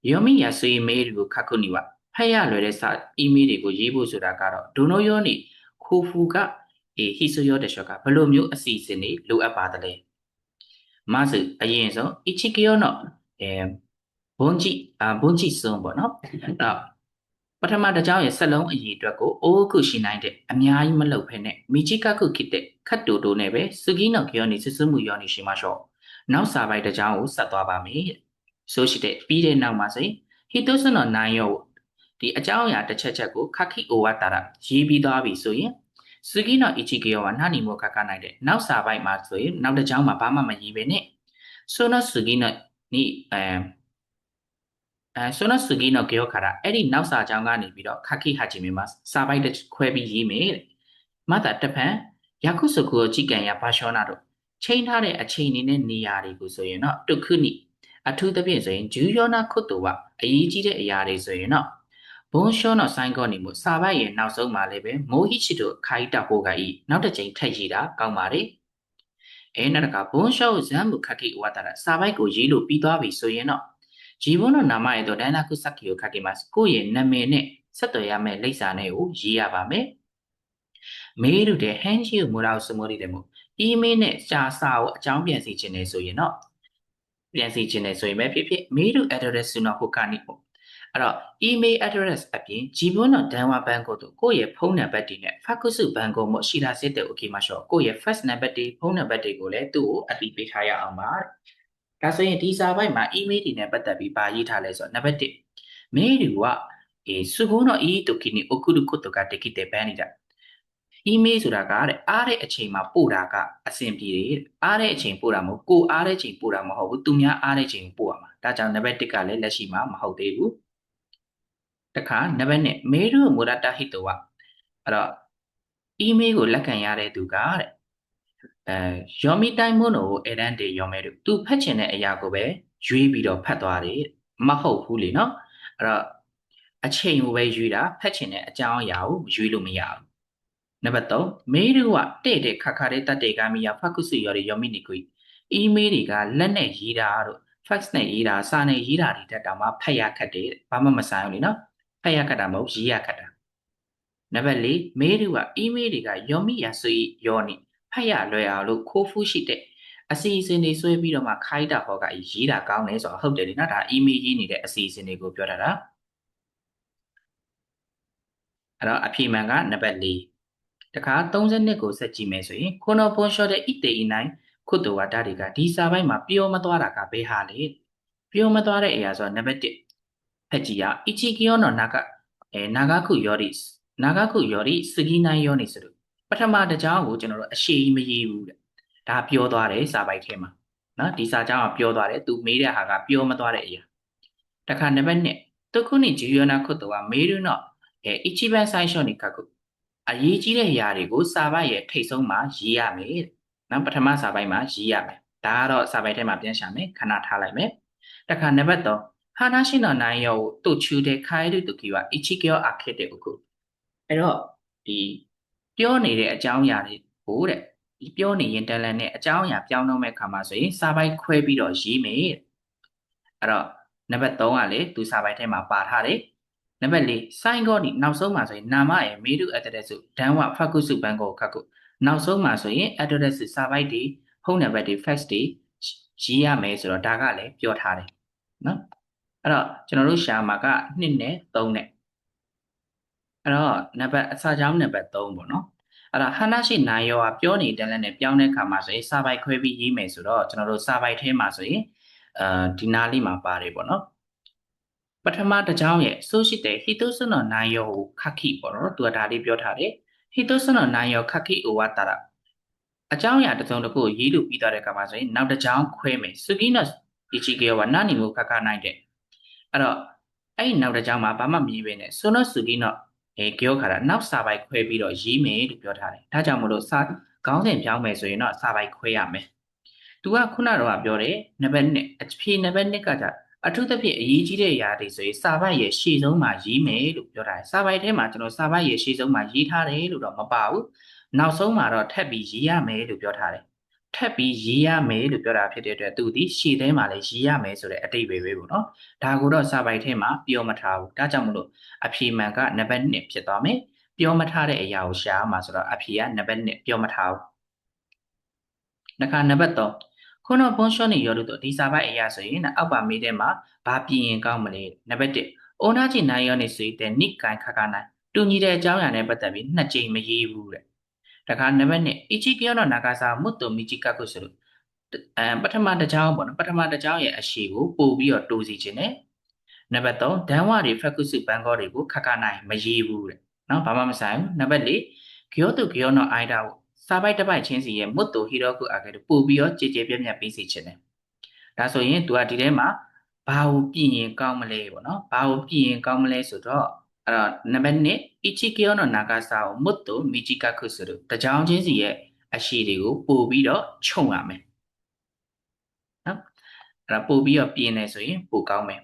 ယောမိယာဆွေမေးတွေကိုခက်ခုနေပါဖတ်ရလွယ်တဲ့စာအီးမေးလ်တွေကိုရေးဖို့ဆိုတာကတော့ဒိုနိုယောနေခိုဖူကဟီဆိုယောတရှော့ကဘယ်လိုမျိုးအစီအစဉ်တွေလိုအပ်ပါတယ်လဲမဆူအရင်ဆုံးအီချီကီယောနော်ဘွန်ဂျီစွန်ပေါ့နော်အဲ့ပထမတစ်ကြောင်းရဲ့ဆက်လုံးအရေးအတွက်ကိုအိုးခုရှိနိုင်တဲ့အများကြီးမလုပ်ဖ ೇನೆ မိချီကခုခစ်တဲ့ခတ်တူတူနဲ့ပဲစကီနော့ကယောနေစစမှုယောနေရှိမှရှော့နောက်စာပိုက်တစ်ကြောင်းကိုဆက်သွားပါမယ်ဆိုရှိတဲ့ပြီးတဲ့နောက်မှာဆိုရင်ဟီတိုဆနောနိုင်ယောဒီအကြောင်းအရာတစ်ချက်ကိုခခိအိုဝတာရရေးပြီးသွားပြီဆိုရင်စကီနော့အီချီကယောကနာနီမိုခကနိုင်တဲ့နောက်စာပိုက်မှာဆိုရင်နောက်တစ်ကြောင်းမှာဘာမှမရေးပဲနဲ့ဆိုနော့စကီနော့နီဆိုတော့စကီနော်ကြောခါရအဲ့ဒီနောက်စာကြောင်းကနေပြီးတော့ခခိဟာချီမီမှာစာပိုက်တစ်ခွဲပြီးရေးမယ်တဲ့မတာတဖန်ယခုစကူကြည်ကန်ရဘာရှောနာတို့ချိန်ထားတဲ့အချိန်နေနဲ့နေရာတွေကိုဆိုရင်တော့တုခုနိအထူးသဖြင့်ဆိုရင်ဂျူယောနာခုတ်တူကအရေးကြီးတဲ့အရာတွေဆိုရင်တော့ဘုံရှောနော်ဆိုင်ကောနေမှုစာပိုက်ရဲ့နောက်ဆုံးမှာလည်းပဲမိုးဟိချီတို့ခိုင်တာဟိုကဤနောက်တစ်ချိန်ထပ်ရေးတာကောင်းပါတယ်နောက်တစ်ခါဘုံရှောဇမ်မှုခခိဝါတာစာပိုက်ကိုရေးလို့ပြီးသွားပြီဆိုရင်တော့自分の名前と連絡先を書きます。こういう名前ね、さとやめ、レイサーねを言えばめ。メールで返事をもらうつもりでも、Eメールね、じゃあさをちゃんぴんしちねそういうの。ぴんしちねそういうめぴぴ、メールアドレスの他にも。Eメールアドレスအပြင်自分の電話番号とကိုယ့်ရဲ့ဖုန်းနံပါတ်တွေနဲ့ fax 番号も知らせておきましょう。ကိုယ့်ရဲ့ fax နံပါတ်တွေဖုန်းနံပါတ်တွေကိုလည်းသူ့ကိုအတိပေးထားရအောင်ပါ။ဒါဆိုရင်ဒီစာပိုက်မှာ email တွေနဲ့ပတ်သက်ပြီးပါရေးထားလဲဆိုတော့နံပါတ်1メールはすぐのいい時に送ることができて便利だ email ဆိုတာကတဲ့အားတဲ့အချိန်မှာပို့တာကအဆင်ပြေတယ်အားတဲ့အချိန်ပို့တာမဟုတ်ကိုအားတဲ့အချိန်ပို့တာမဟုတ်ဘူးသူများအားတဲ့အချိန်ပို့ရမှာဒါကြောင့်နံပါတ်1ကလည်းလက်ရှိမှာမဟုတ်သေးဘူးတခါနံပါတ်2メールをもらった人はအဲ့တော့ email ကိုလက်ခံရတဲ့သူကတဲ့ယောမီတိုင်းမွန်းကိုအဲ့တန်းတေယောမဲတို့သူဖတ်ချင်တဲ့အရာကိုပဲရွေးပြီးတော့ဖတ်သွားတယ်မဟုတ်ဘူးလေနော်အဲ့တော့အချိန်ကိုပဲရွေးတာဖတ်ချင်တဲ့အကြောင်းအရာကိုရွေးလို့မရဘူးနံပါတ်3မေးတို့ကတဲ့ခါခါလေးတတ်တဲ့ကမီယာဖတ်ကုစုရော်ယောမီနီကွီအီးမေးတွေကလက်နဲ့ရေးတာတို့ fax နဲ့ရေးတာစာနဲ့ရေးတာတွေတက်တာမှဖတ်ရခက်တယ်ဘာမှမဆိုင်ဘူးလေနော်ဖတ်ရခက်တာမဟုတ်ရေးရခက်တာနံပါတ်4မေးတို့ကအီးမေးတွေကယောမီယာဆွေယောနီဖတ်ရလွယ်အောင်လို့ခိုးဖူးရှိတဲ့အစီအစဉ်တွေဆွဲပြီးတော့မှခိုင်းတာဟောကရေးတာကောင်းတယ်ဆိုတော့ဟုတ်တယ်လေနော်ဒါအီးမေးရေးနေတဲ့အစီအစဉ်တွေကိုပြောတာအဲ့တော့အဖြေမှန်ကနံပါတ်4တခါ32ကိုဆက်ကြည့်မယ်ဆိုရင်ခုနပွန်ရှော့တဲ့အီတေအီနိုင်ခုတ်တော်ဝါဒတွေကဒီစာပိုင်းမှာပြောမသွားတာကဘယ်ဟာလဲပြောမသွားတဲ့အရာဆိုတော့နံပါတ်1ဖက်ကြီးကအီချီကီယောနော်နာဂခုယောရီစဂီနိုင်ယောနေဆိုတော့ပထမတစ်ကြောင်းကိုကျွန်တော်တို့အရှိမရေးဘူးတဲ့ဒါပြောသွားတယ်စာပိုက်ထဲမှာနော်ဒီစာကြောင်းကပြောသွားတယ်သူမေးတဲ့ဟာကပြောမသွားတဲ့အရာတခါနံပါတ်2တခုနေဂျူယောနာခုတ်တော်ကမေးရတော့အီချီဘန်ဆိုင်ရှော့နေခခုအရေးကြီးတဲ့အရာတွေကိုစာပိုက်ရဲ့ထိတ်ဆုံးမှာရေးရမယ်နော်ပထမစာပိုက်မှာရေးရမယ်ဒါကတော့စာပိုက်ထဲမှာပြန်ရှာမယ်ခဏထားလိုက်မယ်တခါနံပါတ်3ဟာနာရှိနော်နိုင်ယောတုတ်ချူတဲ့ခိုင်လူတုကီကအီချီကယောအခက်တဲ့အခုအဲ့တော့ဒီပြောနေတဲ့အကြောင်းအရာတွေကိုတဲ့ဒီပြောနေရင်တန်လန်နဲ့အကြောင်းအရာပြောင်းတော့မဲ့ခါမှာဆိုရင်စာပိုက်ခွဲပြီးတော့ရေးမယ်အဲ့တော့နံပါတ်3ကလေသူစာပိုက်ထဲမှာပါထားတယ်နံပါတ်4စိုင်းကောနီနောက်ဆုံးမှာဆိုရင်နာမရဲ့မေးတုအတရက်စုဒန်ဝဖတ်ကုစုဘန်ကိုခတ်ကုနောက်ဆုံးမှာဆိုရင်အတရက်စုစာပိုက်တွေဖုန်းနံပါတ်တွေ fax တွေရေးရမယ်ဆိုတော့ဒါကလည်းပြောထားတယ်နော်အဲ့တော့ကျွန်တော်တို့ရှာမှာက2နဲ့3နဲ့အဲ့တော့နံပါတ်အစာကြောင်းနံပါတ်3ပေါ့နော်အဲ့တော့ဟာနာရှိနိုင်ရောကပြောနေတယ်လည်းနဲ့ပြောင်းတဲ့ခါမှာဆိုရင်စာပိုက်ခွဲပြီးရေးမယ်ဆိုတော့ကျွန်တော်တို့စာပိုက်ထဲမှာဆိုရင်ဒီနားလေးမှာပါတယ်ပေါ့နော်ပထမတစ်ကြောင်းရဲ့ဆိုရှိတဲ့ဟီတိုဆနောနိုင်ယောကိုခခိပေါ့နော်သူကဒါလေးပြောထားတယ်ဟီတိုဆနောနိုင်ယောခခိအိုဝါတာရအကြောင်းအရာတစ်စုံတစ်ခုကိုရေးလို့ပြီးသွားတဲ့အခါမှာဆိုရင်နောက်တစ်ကြောင်းခွဲမယ်စုကီနော့ဒီချီကေဝါနာနီမိုခခနိုင်တဲ့အဲ့တော့အဲ့ဒီနောက်တစ်ကြောင်းမှာဘာမှမရေးပဲနဲ့ဆိုနော့စုကီနော့ကြောခါတာနောက်စာပိုက်ခွဲပြီးတော့ရေးမယ်လို့ပြောထားတယ်ဒါကြောင့်မလို့စာခေါင်းစဉ်ပြောင်းမယ်ဆိုရင်တော့စာပိုက်ခွဲရမယ်သူကခုနတော့ပြောတယ်နံပါတ်2အဖြေနံပါတ်2ကကြအထူးသဖြင့်အရေးကြီးတဲ့အရာတွေဆိုရင်စာပိုက်ရဲ့ရှေ့ဆုံးမှာရေးမယ်လို့ပြောထားတယ်စာပိုက်ထဲမှာကျွန်တော်စာပိုက်ရဲ့ရှေ့ဆုံးမှာရေးထားတယ်လို့တော့မပါဘူးနောက်ဆုံးမှာတော့ထပ်ပြီးရေးရမယ်လို့ပြောထားတယ်ထ ထပ်ပြီးရေးရမယ်လို့ပြောတာဖြစ်တဲ့အတွက်သူဒီရှေ့ထဲမှာလည်းရေးရမယ်ဆိုတဲ့အတိတ်ပဲပေါ့နော်ဒါကိုတော့စာပိုက်ထဲမှာပြောမထားဘူးဒါကြောင့်မလို့အဖြေမှန်ကနံပါတ်1ဖြစ်သွားမယ်ပြောမထားတဲ့အရာကိုရှာရမှာဆိုတော့အဖြေကနံပါတ်1ပြောမထားဘူးနောက်နံပါတ်3ခုနဘွန်ရှောနေရလို့ဒီစာပိုက်အရာဆိုရင်အောက်ပါမေးထဲမှာဘာပြင်ရင်ကောင်းမလဲနံပါတ်1အိုနာချီနိုင်ရောနေဆိုတဲ့နိကိုင်ခခနိုင်တူညီတဲ့အကြောင်းအရာနဲ့ပတ်သက်ပြီး2ကြိမ်မရေးဘူးတဲ့ဒါကနံပါတ်2အီချီကီယောနောနာဂါဆာမွတ်တိုမီချီကကုဆိုလို့ပထမတစ်ကြောင်းပေါ့နော်ပထမတစ်ကြောင်းရဲ့အရှိကိုပို့ပြီးတော့တိုးစီခြင်းနဲ့နံပါတ်3ဒန်ဝတွေဖက်ကုစုဘန်ကောတွေကိုခခနိုင်မရေးဘူးတဲ့နော်ဘာမှမဆိုင်ဘူးနံပါတ်4ဂီယောတုဂီယောနောအိုင်ဒါကိုစာပိုက်တစ်ပိုက်ချင်းစီရဲ့မွတ်တိုဟီရိုကုအကဲပို့ပြီးတော့ကြည်ကြည်ပြတ်ပြတ်ပြီးစီခြင်းနဲ့ဒါဆိုရင် तू ကဒီထဲမှာဘာကိုပြင်ရင်ကောင်းမလဲပေါ့နော်ဘာကိုပြင်ရင်ကောင်းမလဲဆိုတော့အဲ့တော့နံပါတ်1အီချီကီယောနောနာဂါဆာကိုမွတ်တိုမီချီကကုဆိုလို့တကြောင်ချင်းစီရဲ့အရှိတွေကိုပို့ပြီးတော့ခြုံရမယ်နော်အဲ့ဒါပို့ပြီးတော့ပြင်နေဆိုရင်ပိုကောင်းမယ်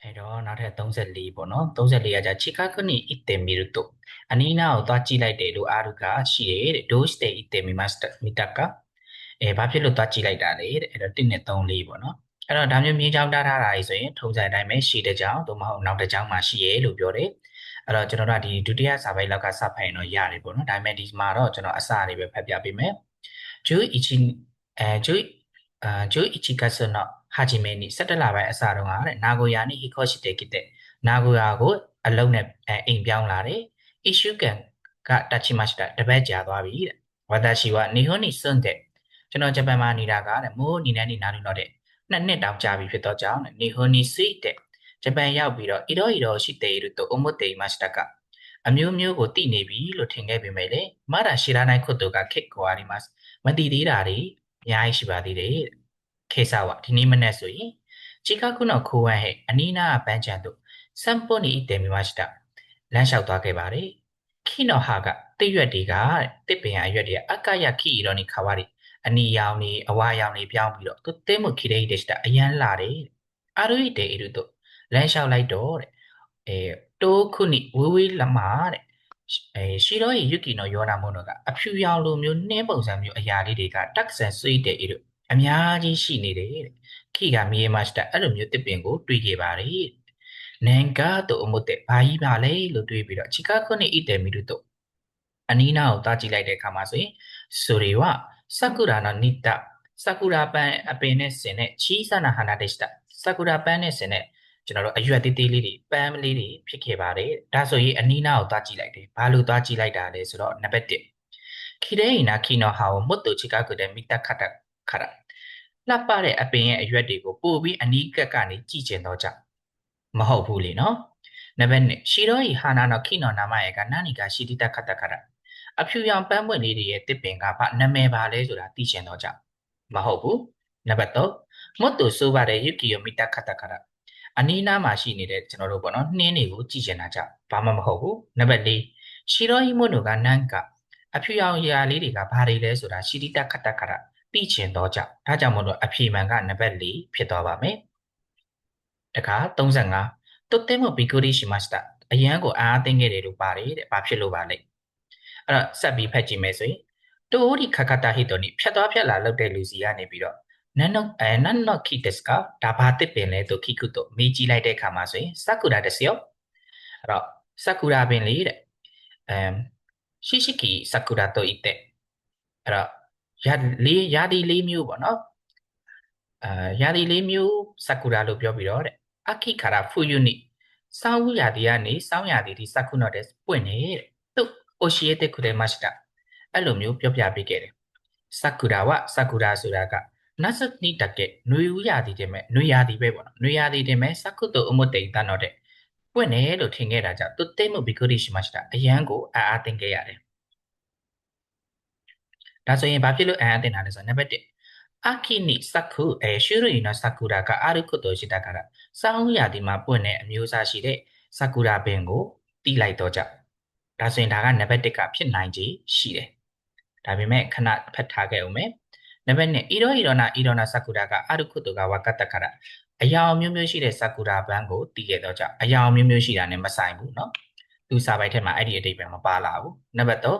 အဲ့တော့နောက်ထပ်34ပေါ့နော်34ကじゃチカクに行ってみるとအနီးနားကိုသွားကြည့်လိုက်တယ်လို့အာရုကရှိတယ်တဲ့どうして行ってみました見たかဘာဖြစ်လို့သွားကြည့်လိုက်တာလဲတဲ့အဲ့တော့1နဲ့3 4ပေါ့နော်အဲ့တော့ဒါမျိုးမြေချောင်းတားထားတာကြီးဆိုရင်ထုံစံအတိုင်းပဲရှည်တစ်ကြောင်းသို့မဟုတ်နောက်တစ်ကြောင်းမှရှိရဲလို့ပြောတယ်အဲ့တော့ကျွန်တော်တို့ကဒီဒုတိယစာပိုက်လောက်ကစဖတ်ရင်တော့ရတယ်ပေါ့နော်ဒါပေမဲ့ဒီမှာတော့ကျွန်တော်အစလေးပဲဖတ်ပြပေးမယ်ဂျူအီချီဂျူအီချီကဆနောဟာဂျီမေနီ17လပိုင်းအစတုန်းကတဲ့နာဂိုယာနဲ့ဟီခေါရှိတဲ့ကိတဲ့နာဂိုယာကိုအလုံးနဲ့အိမ်ပြောင်းလာတယ်အီရှုကန်ကတချီမရှတာတပတ်ကြာသွားပြီတဲ့ဝါဒါရှိဝနီဟိုနီစွန်တဲ့ကျွန်တော်ဂျပန်မှာနေတာကတဲ့မိုးနီနဲ့နီနာလူတော့တဲ့2 နှစ်တောင်ကြာပြီဖြစ်တော့ကြောင်းတဲ့နီဟိုနီဆွိတဲ့ဂျပန်ရောက်ပြီးတော့အီရိုရှိတဲ့ရတော့အမုတ်တေမရှတာကအမျိုးမျိုးကိုတည်နေပြီလို့ထင်ခဲ့ပေမဲ့လေမာရာရှိရာနိုင်ခုတ်တို့ကခက်ကွာဒီမှာမတည်သေးတာတွေအများကြီးရှိပါသေးတယ်ခေဆာဝဒီနေ့မနေ့ဆိုရင်ချီကာကုနောခိုဝမ်ဟဲ့အနီးနားဘန်ချန်တို့စမ်ပိုနီတဲမီမရှတာလမ်းလျှောက်သွားခဲ့ပါတယ်ခိနောဟာကတိရွက်တွေကတစ်ပင်အရွက်တွေအကရခိရောနီခါဝရီအနီရောင်နေအဝါရောင်နေပြောင်းပြီးတော့သူတဲမှုခိရေဒက်တာအရန်လာတယ်အာရုိတေအီရုတို့လမ်းလျှောက်လိုက်တော့တဲ့တိုးခုနိဝေးဝေးလမာတဲ့ရှိတော့ယူကီနိုယောနာမွန်တို့ကအဖြူရောင်လိုမျိုးနှင်းပုံစံမျိုးအရာလေးတွေကတက်ဆန်ဆွေးတဲ့အီရုအများကြီးရှိနေတယ်တဲ့ခိကမီယေမစတာအဲ့လိုမျိုးတစ်ပင်ကိုတွေးခဲ့ပါတယ်နန်ကာတို့အမုတ်တဲ့ဘာကြီးပါလဲလို့တွေးပြီးတော့ချီကာခုနိအီတဲမီတို့အနီးနားကိုတားကြည့်လိုက်တဲ့အခါမှာဆိုရင်ဆိုရီဝဆာကူရာနောနိတဆာကူရာပန်အပင်နဲ့ဆင်တဲ့ချီဆာနာဟာနာဒက်စတာဆာကူရာပန်နဲ့ဆင်တဲ့ကျွန်တော်တို့အရွက်သေးသေးလေးတွေပန်းလေးတွေဖြစ်ခဲ့ပါတယ်ဒါဆိုရင်အနီးနားကိုတားကြည့်လိုက်တယ်ဘာလို့တားကြည့်လိုက်တာလဲဆိုတော့နံပါတ်1ခိရေနာခိနောဟာကိုမတ်တိုချီကာကူတဲ့မိတခတ်ခရလှပတဲ့အပင်ရဲ့အရွက်တွေကိုပို့ပြီးအနီးကပ်ကနေကြည့်ကျင်တော့ကြမဟုတ်ဘူးလေနော်နံပါတ်2ရှီရိုဟီဟာနာနောခိနောနာမရဲ့ကနာနီကရှိတိတခတ်ခရအဖြူရောင်ပန်းပွင့်လေးတွေရဲ့တစ်ပင်ကဘာနာမည်ပါလဲဆိုတာသိချင်တော့ကြမဟုတ်ဘူးနံပါတ်3မတ်တိုဆိုပါတဲ့ယူကီယိုမီတခတ်ခရအနီးနားမှာရှိနေတဲ့ကျွန်တော်တို့ပေါ့နော်နှင်းတွေကိုကြည့်ချင်တာကြဘာမှမဟုတ်ဘူးနံပါတ်4ရှီရိုဟီမိုနိုကနန်ကအဖြူရောင်ရာလေးတွေကဘာတွေလဲဆိုတာရှိတိတခတ်ခရသိချင်တော့ကြဒါကြောင့်မို့လို့အဖြေမှန်ကနံပါတ်4ဖြစ်သွားပါမယ်တခါ35တုတ်တဲမဘီကိုရီရှိမစတာအရန်ကိုအားသိခဲ့တယ်လို့ပါတယ်တဲ့ဘာဖြစ်လို့ပါလဲအဲ့တော့ဆက်ပြီးဖတ်ကြည့်မယ်ဆိုရင်တိုးဒီခခတာဟီတိုနီဖြတ်သွားဖြတ်လာလောက်တဲ့လူစီကနေပြီးတော့နန်နော့ခိတက်စကဒါဘာတစ်ပင်လဲတို့ခိကုတိုမေးကြည့်လိုက်တဲ့အခါမှာဆိုရင်ဆာကူရာတစီယောအဲ့တော့ဆာကူရာပင်လေးတဲ့ရှိရှိကီဆာကူရာတိုဣတဲ့အဲ့တော့ရာဒီလေးမျိုးပေါ့နော်ရာဒီလေးမျိုးဆာကူရာလို့ပြောပြီးတော့တဲ့အခိခါရာဖူယူနိစောင်းရာဒီကနေစောင်းရာဒီဒီဆာကူနော့တဲ့ပွင့်နေတဲ့သူအိုရှိယတဲ့ခုတဲ့မတ်တာအဲ့လိုမျိုးပြောပြပေးခဲ့တယ်ဆာကူရာဝဆာကူရာဆိုတာကနတ်စနိတကဲနွေဦးရာသီတည်းမဲ့နွေရာသီပဲပေါ့နော်နွေရာသီတည်းမဲ့ဆာကုတိုအမုတ်တေတန်တော့တဲ့ပွင့်တယ်လို့ထင်ခဲ့တာကြောင့်သူတိတ်မှုဘီကိုရီရှိမှတာအရန်ကိုအားသိခဲ့ရတယ်ဒါဆိုရင်ဘာဖြစ်လို့အားသိတာလဲဆိုတော့နံပါတ်1အခီနိစကုရှူရီနောဆာကူရာကအာရုကုတိုရှိတာကစောင်းရာသီမှာပွင့်တဲ့အမျိုးအစားရှိတဲ့ဆာကူရာပင်ကိုတီးလိုက်တော့ကြဒါဆိုရင်ဒါကနံပါတ်1ကဖြစ်နိုင်ခြေရှိတယ်ဒါပေမဲ့ခဏဖတ်ထားခဲ့ဦးမယ်နံပါတ်2အီရိုနာဆာကူရာကအာရုကုတိုကဝကတခရအယောင်မျိုးမျိုးရှိတဲ့ဆာကူရာပန်းကိုတီးခဲ့တော့ကြအယောင်မျိုးမျိုးရှိတာနဲ့မဆိုင်ဘူးเนาะသူစာပိုက်ထဲမှာအဲ့ဒီအတိတ်ပဲမပါလာဘူးနံပါတ်3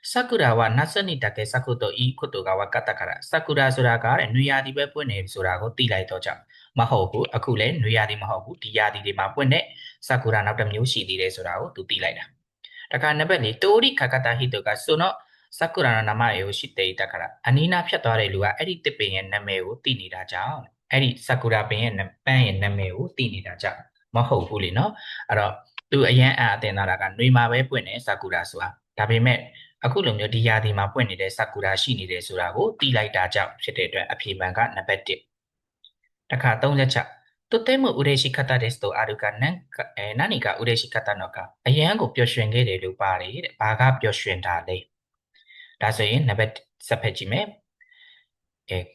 Sakura wa nasani take sakuto i kuto ga wa katakara. Sakura ဆိုတာကတဲ့နွေရာသီပဲပွင့်နေဆိုတာကိုသိလိုက်တော့ကြောင့်မဟုတ်ဘူးအခုလဲနွေရာသီမဟုတ်ဘူးဒီရာသီတွေမှာပွင့်တဲ့ Sakura နောက်တစ်မျိုးရှိသေးတယ်ဆိုတာကိုသူသိလိုက်တာတခါနံပါတ်၄တိုရီခါကတာဟီတိုကဆိုတော့ Sakura の名前を知っていたからအနီးနားဖြတ်သွားတဲ့လူကအဲ့ဒီတစ်ပင်ရဲ့နာမည်ကိုသိနေတာကြောင့်အဲ့ဒီ Sakura ပင်ရဲ့ပန်းရဲ့နာမည်ကိုသိနေတာကြောင့်မဟုတ်ဘူးလေနော်အဲ့တော့သူအရန်အတင်လာတာကနွေမှာပဲပွင့်တယ် Sakura ဆိုတာဒါပေမဲ့အခုလိုမျိုးဒီရာသီမှာပွင့်နေတဲ့ Sakura ရှိနေတယ်ဆိုတာကိုသိလိုက်တာကြောင့်ဖြစ်တဲ့အတွက်အဖြေမှန်ကနံပါတ်1တခါ36とても嬉しかったですとあるか何か嬉しかったのかအရန်ကိုပျော်ရွှင်ခဲ့တယ်လို့ပါတယ်တဲ့ဘာကပျော်ရွှင်တာလဲဒါဆိုရင်နံပါတ်ဆက်ဖက်ကြည့်မယ်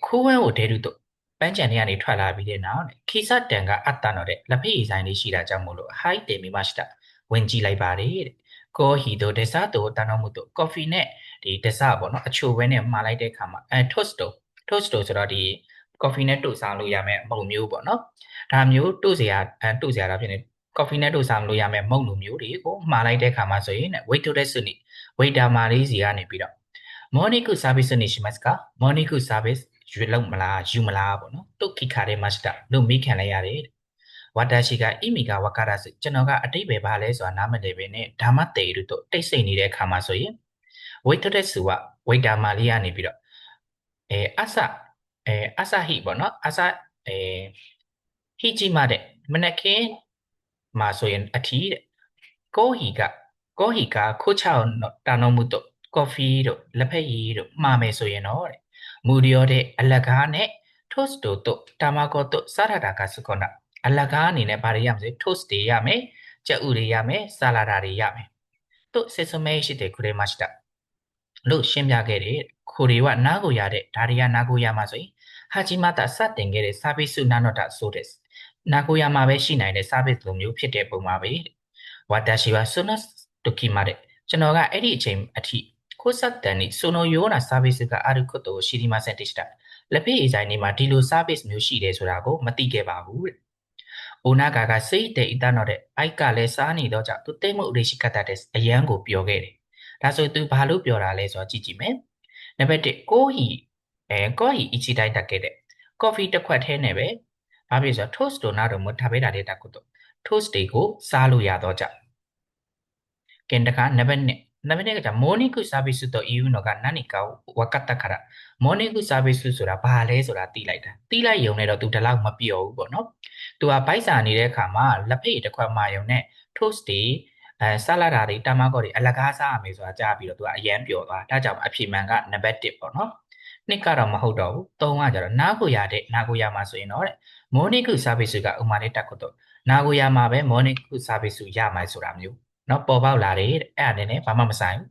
ခိုးဝဲကိုဒဲတူတော့ပန်းချန်တွေကနေထွက်လာပြီးတဲ့နောက်ခိစတန်ကအတန်တော့တဲ့လက်ဖက်ရည်ဆိုင်လေးရှိတာကြောင့်မို့လို့ဟိုက်တယ်မိမရှိတာဝင်ကြည့်လိုက်ပါတယ်တဲ့ကောဟီတို့ဒက်ဆာတို့တန်တော်မှုတို့ကော်ဖီနဲ့ဒီဒက်ဆာပေါ့နော်အချိုပဲနဲ့မှာလိုက်တဲ့အခါမှာtoast ဆိုတော့ဒီကော်ဖီနဲ့တို့စားလို့ရမယ်မဟုတ်မျိုးပေါ့နော်ဒါမျိုးတို့စရာတာဖြစ်နေကော်ဖီနဲ့တို့စားလို့ရမယ်မဟုတ်လိုမျိုးတွေကိုမှာလိုက်တဲ့အခါမှာဆိုရင် wait to that စွနိ waiter မာလေးစီကနေပြီးတော့ morning service နေရှိますか morning service ရွေးလုံးမလားယူမလားပေါ့နော်တုတ်ခိခါတဲ့ master လို့မိခံလိုက်ရတယ်ဝါတာရှိကအီမီကဝါကာရစကျွန်တော်ကအတိတ်ပဲဘာလဲဆိုတာနားမလည်ပဲနဲ့ဓမ္မတေရုတို့တိတ်ဆိတ်နေတဲ့အခါမှာဆိုရင်ဝိတ်တဲ့စုကဝိတာမာလေးကနေပြီးတော့အဆဟိပေါ့နော်အဆဟိကြီးမတဲ့မနက်ခင်းမှာဆိုရင်အထီးတဲ့ကိုဟီကခိုးချောင်းတာနောမှုတို့ကော်ဖီတို့လက်ဖက်ရည်တို့မှာမယ်ဆိုရင်တော့တဲ့မူရီယောတဲ့အလကားနဲ့ toast တို့တာမာကိုတို့စားရတာကစကောနာအလကားအနေနဲ့ဗာရရမလဲ toast တွေရမယ်ကြက်ဥတွေရမယ်ဆာလာဒါတွေရမယ်တို့စစ်စမဲရှိတဲ့ခုရေမရှိတာလို့ရှင်းပြခဲ့တယ်ခိုတွေကနားကိုရတဲ့ဒါတွေကနားကိုရမှာဆိုရင်ဟာဂျီမာတာစတင်ခဲ့တဲ့ service နာနောတာဆိုတဲ့နာကိုရမှာပဲရှိနိုင်တဲ့ service လိုမျိုးဖြစ်တဲ့ပုံပါပဲဝါတာရှိပါဆိုနတ်ဒိုကီမာတဲ့ကျွန်တော်ကအဲ့ဒီအချိန်အထိခိုးစက်တန်นี่ဆိုနိုယိုနာ service ကအာရုခုတိုရှိဒီမာစက်တစ်တာလက်ဖေးအဆိုင်နေမှာဒီလို service မျိုးရှိတယ်ဆိုတာကိုမသိခဲ့ပါဘူးတဲ့။အိုနာကာကစိတ်တဲ့အီတန်တော့တဲ့အိုက်ကလည်းစားနေတော့ကြောင့်သူတိတ်မှုအရေးရှိကတ်တဲ့အရန်ကိုပြောခဲ့တယ်။ဒါဆိုသူဘာလို့ပြောတာလဲဆိုတော့ကြည့်ကြည့်မယ်။နံပါတ်1ကိုဟီအီချီတိုင်းတက်ခဲ့တဲ့ coffee တစ်ခွက်ထဲနဲ့ပဲဘာဖြစ်ဆိုတော့ toast တို့နာတို့မထပေးတာတဲ့တက်ကုတ် toast တွေကိုစားလို့ရတော့ကြောင့်ကင်တခါနံပါတ်2နံပါတ်2ကမိုနီကုစာဘီစုတော့ EU နော်ကနနိကောဝကတခရမိုနီကုစာဘီစုဆိုတာဘာလဲဆိုတာသိလိုက်တာသိလိုက်ရုံနဲ့တော့သူဒီလောက်မပြောဘူးပေါ့နော်သူကဘိုက်စာနေတဲ့အခါမှာလက်ဖေးတစ်ခွက်မှယုံနဲ့ toast တွေဆလာဒါတွေတာမကောတွေအလကားစားရမယ်ဆိုတာကြားပြီးတော့သူကအရန်ပြောသွားဒါကြောင့်အဖြေမှန်ကနံပါတ်1ပေါ့နော်နှစ်ကတော့မဟုတ်တော့ဘူး3ကကျတော့နာကိုရမှာဆိုရင်တော့တဲ့မိုနီကုစာဘီစုကဥမာလေးတက်ခုတော့နာကိုရမှာပဲမိုနီကုစာဘီစုရမှာဆိုတာမျိုးနော်ပေါ်ပေါက်လာတယ်တဲ့အဲ့ဒါနဲ့ဘာမှမဆိုင်ဘူး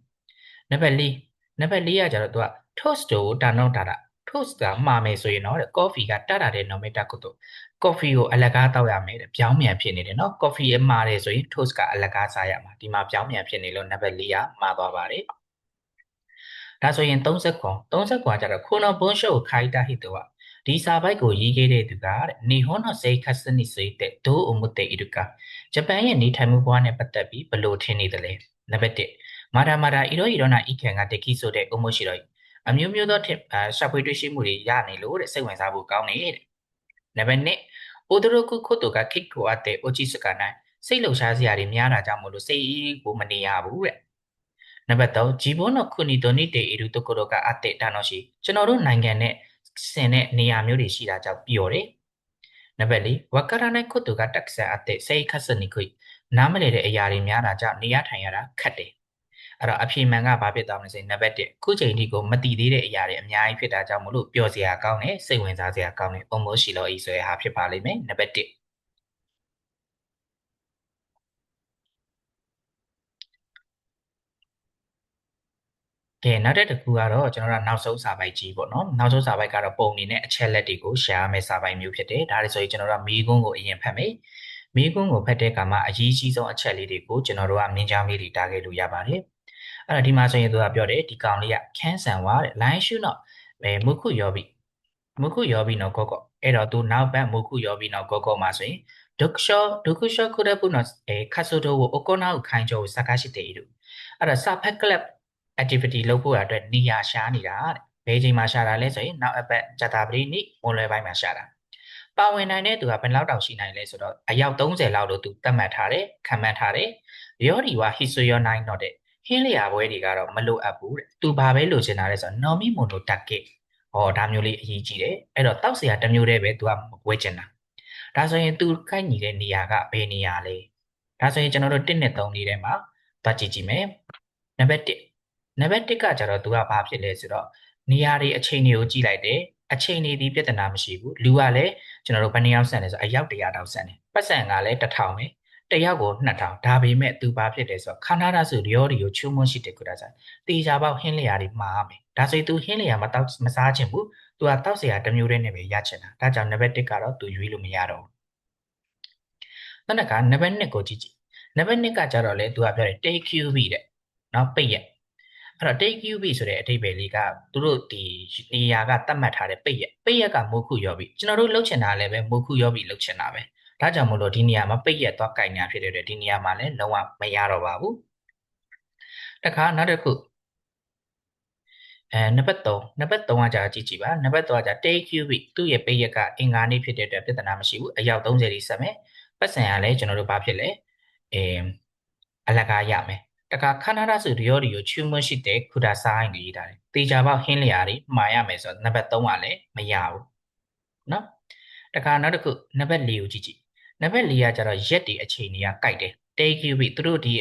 နံပါတ်4ကကျတော့သူက toast ကိုတာနောက်တာ toast ကမှာမယ်ဆိုရင်တော့တဲ့ coffee ကတတာတဲ့နော်မေတာကုတ် coffee ကိုအလကားတောက်ရမယ်တဲ့ပြောင်းပြန်ဖြစ်နေတယ်နော် coffee အမှားတယ်ဆိုရင် toast ကအလကားစားရမှာဒီမှာပြောင်းပြန်ဖြစ်နေလို့နံပါတ်4ကမှာသွားပါတယ်ဒါဆိုရင်30ကျတော့ခုနဘွန်ရှိုခိုင်တာဟိတောဒီစာပိုက်ကိုရေးခဲ့တဲ့သူကတဲ့နီဟွန်の生活についてどう思っているかဂျပန်ရဲ့နေထိုင်မှုဘဝနဲ့ပတ်သက်ပြီးဘယ်လိုထင်နေသလဲနံပါတ်1မာဒါいろいろな意見ができそうで面白いအမျိုးမျိုးသောရှာဖွေတွေ့ရှိမှုတွေရနေလို့တဲ့စိတ်ဝင်စားဖို့ကောင်းနေတဲ့နံပါတ်2驚くことが結構あって落ち着かないစိတ်လှုပ်ရှားစရာတွေများတာကြောင့်မလို့စိတ်ကိုမနေရဘူးတဲ့နံပါတ်3自分の国と似ているところがあって楽しいကျွန်တော်တို့နိုင်ငံနဲ့ဆင်တဲ့နေရာမျိုးတွေရှိတာကြောင့်ပျော်တယ်နံပါတ်4ဝကရနိုက်ခုတုကတက်ဆန်အတဲ့စိတ်ခတ်စနိခွိနားမလည်တဲ့အရာတွေများတာကြောင့်နေရထိုင်ရတာခက်တယ်အဲ့တော့အဖြေမှန်ကဘာဖြစ်သွားမလဲဆိုရင်နံပါတ်1ခုချိန်ဒီကိုမတည်သေးတဲ့အရာတွေအများကြီးဖြစ်တာကြောင့်မလို့ပျော်စရာကောင်းတယ်စိတ်ဝင်စားစရာကောင်းတယ်ပုံမိုးရှိလို့ဤဆိုရဟာဖြစ်ပါလိမ့်မယ်နံပါတ်1ကဲနောက်တစ်ခုကတော့ကျွန်တော်တို့နောက်ဆုံးစာပိုက်ကြီးပေါ့နော်နောက်ဆုံးစာပိုက်ကတော့ပုံနေနဲ့အချက်လက်တွေကို share ရမယ့်စာပိုက်မျိုးဖြစ်တယ်ဒါတွေဆိုရင်ကျွန်တော်တို့မီးကုန်းကိုအရင်ဖတ်မယ်မီးကုန်းကိုဖတ်တဲ့အခါမှာအရေးကြီးဆုံးအချက်လေးတွေကိုကျွန်တော်တို့ကမြင်ကြောင်းလေးတွေတားခဲ့လို့ရပါတယ်အဲ့တော့ဒီမှာဆိုရင်သူကပြောတယ်ဒီကောင်လေးကခန်းဆန်ဝါတဲ့ line shoot တော့မုခုယောဘီနော်ကောကောအဲ့တော့သူနောက်ဘက်မုခုယောဘီနော်ကောကောမှာဆိုရင်ဒုက္ခခုရပုနော်ခါဆိုတိုကိုအကောနာကိုခိုင်ကျော်ကိုစကားရှိတယ်လို့အဲ့တော့စာဖက်ကလပ် activity လုပ်ဖို့အတွက်နေရာရှားနေတာတဲ့ဘယ်ချိန်မှာရှာတာလဲဆိုရင်နောက်အပတ်ဇာတာပတိနေ့မွန်လွယ်ပိုင်းမှာရှာတာပါဝင်နိုင်တဲ့သူကဘယ်လောက်တောင်ရှိနိုင်လဲဆိုတော့အယောက်30လောက်လို့သူသတ်မှတ်ထားတယ်ခံမှန်းထားတယ်ရောဒီဝါဟီဆိုယောနိုင်တော့တဲ့ဟင်းလျာပွဲတွေကတော့မလိုအပ်ဘူးတဲ့သူဘာပဲလိုချင်တာလဲဆိုတော့ normi mono target ဟောဒါမျိုးလေးအရေးကြီးတယ်အဲ့တော့တောက်เสียတစ်မျိုးတည်းပဲသူကဝယ်ချင်တာဒါဆိုရင်သူခိုက်ညီတဲ့နေရာကဘယ်နေရာလဲဒါဆိုရင်ကျွန်တော်တို့1နဲ့3လေးထဲမှာသွားကြည့်ကြည့်မယ်နံပါတ်1နံပါတ်1ကကျတော့သူကဘာဖြစ်လဲဆိုတော့နေရာတွေအချိန်တွေကိုကြည့်လိုက်တယ်အချိန်တွေဒီပြဿနာမရှိဘူးလူကလည်းကျွန်တော်တို့ဘယ်နှစ်ယောက်ဆန်လဲဆိုအယောက်100တောင်ဆန်တယ်ပတ်စံကလည်း1000ပဲတယောက်ကို2000ဒါပေမဲ့သူဘာဖြစ်လဲဆိုတော့ခန္ဓာဓာတ်စုရောဒီကိုချုံမွန်းရှိတယ်ခုဒါဆိုတေချာပေါက်ဟင်းလျာတွေမှားရမယ်ဒါဆိုရင်သူဟင်းလျာမတောက်မစားချင်ဘူးသူကတောက်เสียတစ်မျိုးတည်းနဲ့ပဲရချင်တာဒါကြောင့်နံပါတ်1ကတော့သူရွေးလို့မရတော့ဘူးနောက်တစ်ခါနံပါတ်2ကိုကြည့်ကြည့်နံပါတ်2ကကြတော့လေသူကပြောတယ် take qb တဲ့နော်ပိတ်ရက်အဲ့တော့ take qb ဆိုတဲ့အဓိပ္ပာယ်လေးကသူတို့ဒီနေရာကသတ်မှတ်ထားတဲ့ပိတ်ရက်ကမိုးခုရောပြီကျွန်တော်တို့လှုပ်ချင်တာလည်းပဲမိုးခုရောပြီလှုပ်ချင်တာပဲဒါကြောင့်မို့လို့ဒီနေရာမှာပိတ်ရက်သွားကြိုင်ညာဖြစ်တဲ့ဒီနေရာမှာလည်းလုံးဝမရတော့ပါဘူးတခါနောက်တစ်ခုနံပါတ်3ကကြာကြည့်ကြည့်ပါနံပါတ်3ကကြာ take qb သူ့ရဲ့ပိတ်ရက်ကအင်္ဂါနေ့ဖြစ်တဲ့အတွက်ပြဿနာမရှိဘူးအယောက်30လေးဆက်မယ်ပတ်စံရလဲကျွန်တော်တို့ဘာဖြစ်လဲအလကားရမယ်တခါခန္ဓာဓာတ်စုဒီရောချူမွန်းရှိတဲ့ခုဒါဆိုင်းတွေရေးထားတယ်တေချာပေါက်ဟင်းလျာတွေမှားရမယ်ဆိုတော့နံပါတ်3ကလည်းမရဘူးနော်တခါနောက်တစ်ခုနံပါတ်4ကိုကြည့်ကြည့်နံပါတ်4ကကျတော့ရက်တွေအချိန်တွေကကြိုက်တယ် take qb သူတို့ဒီ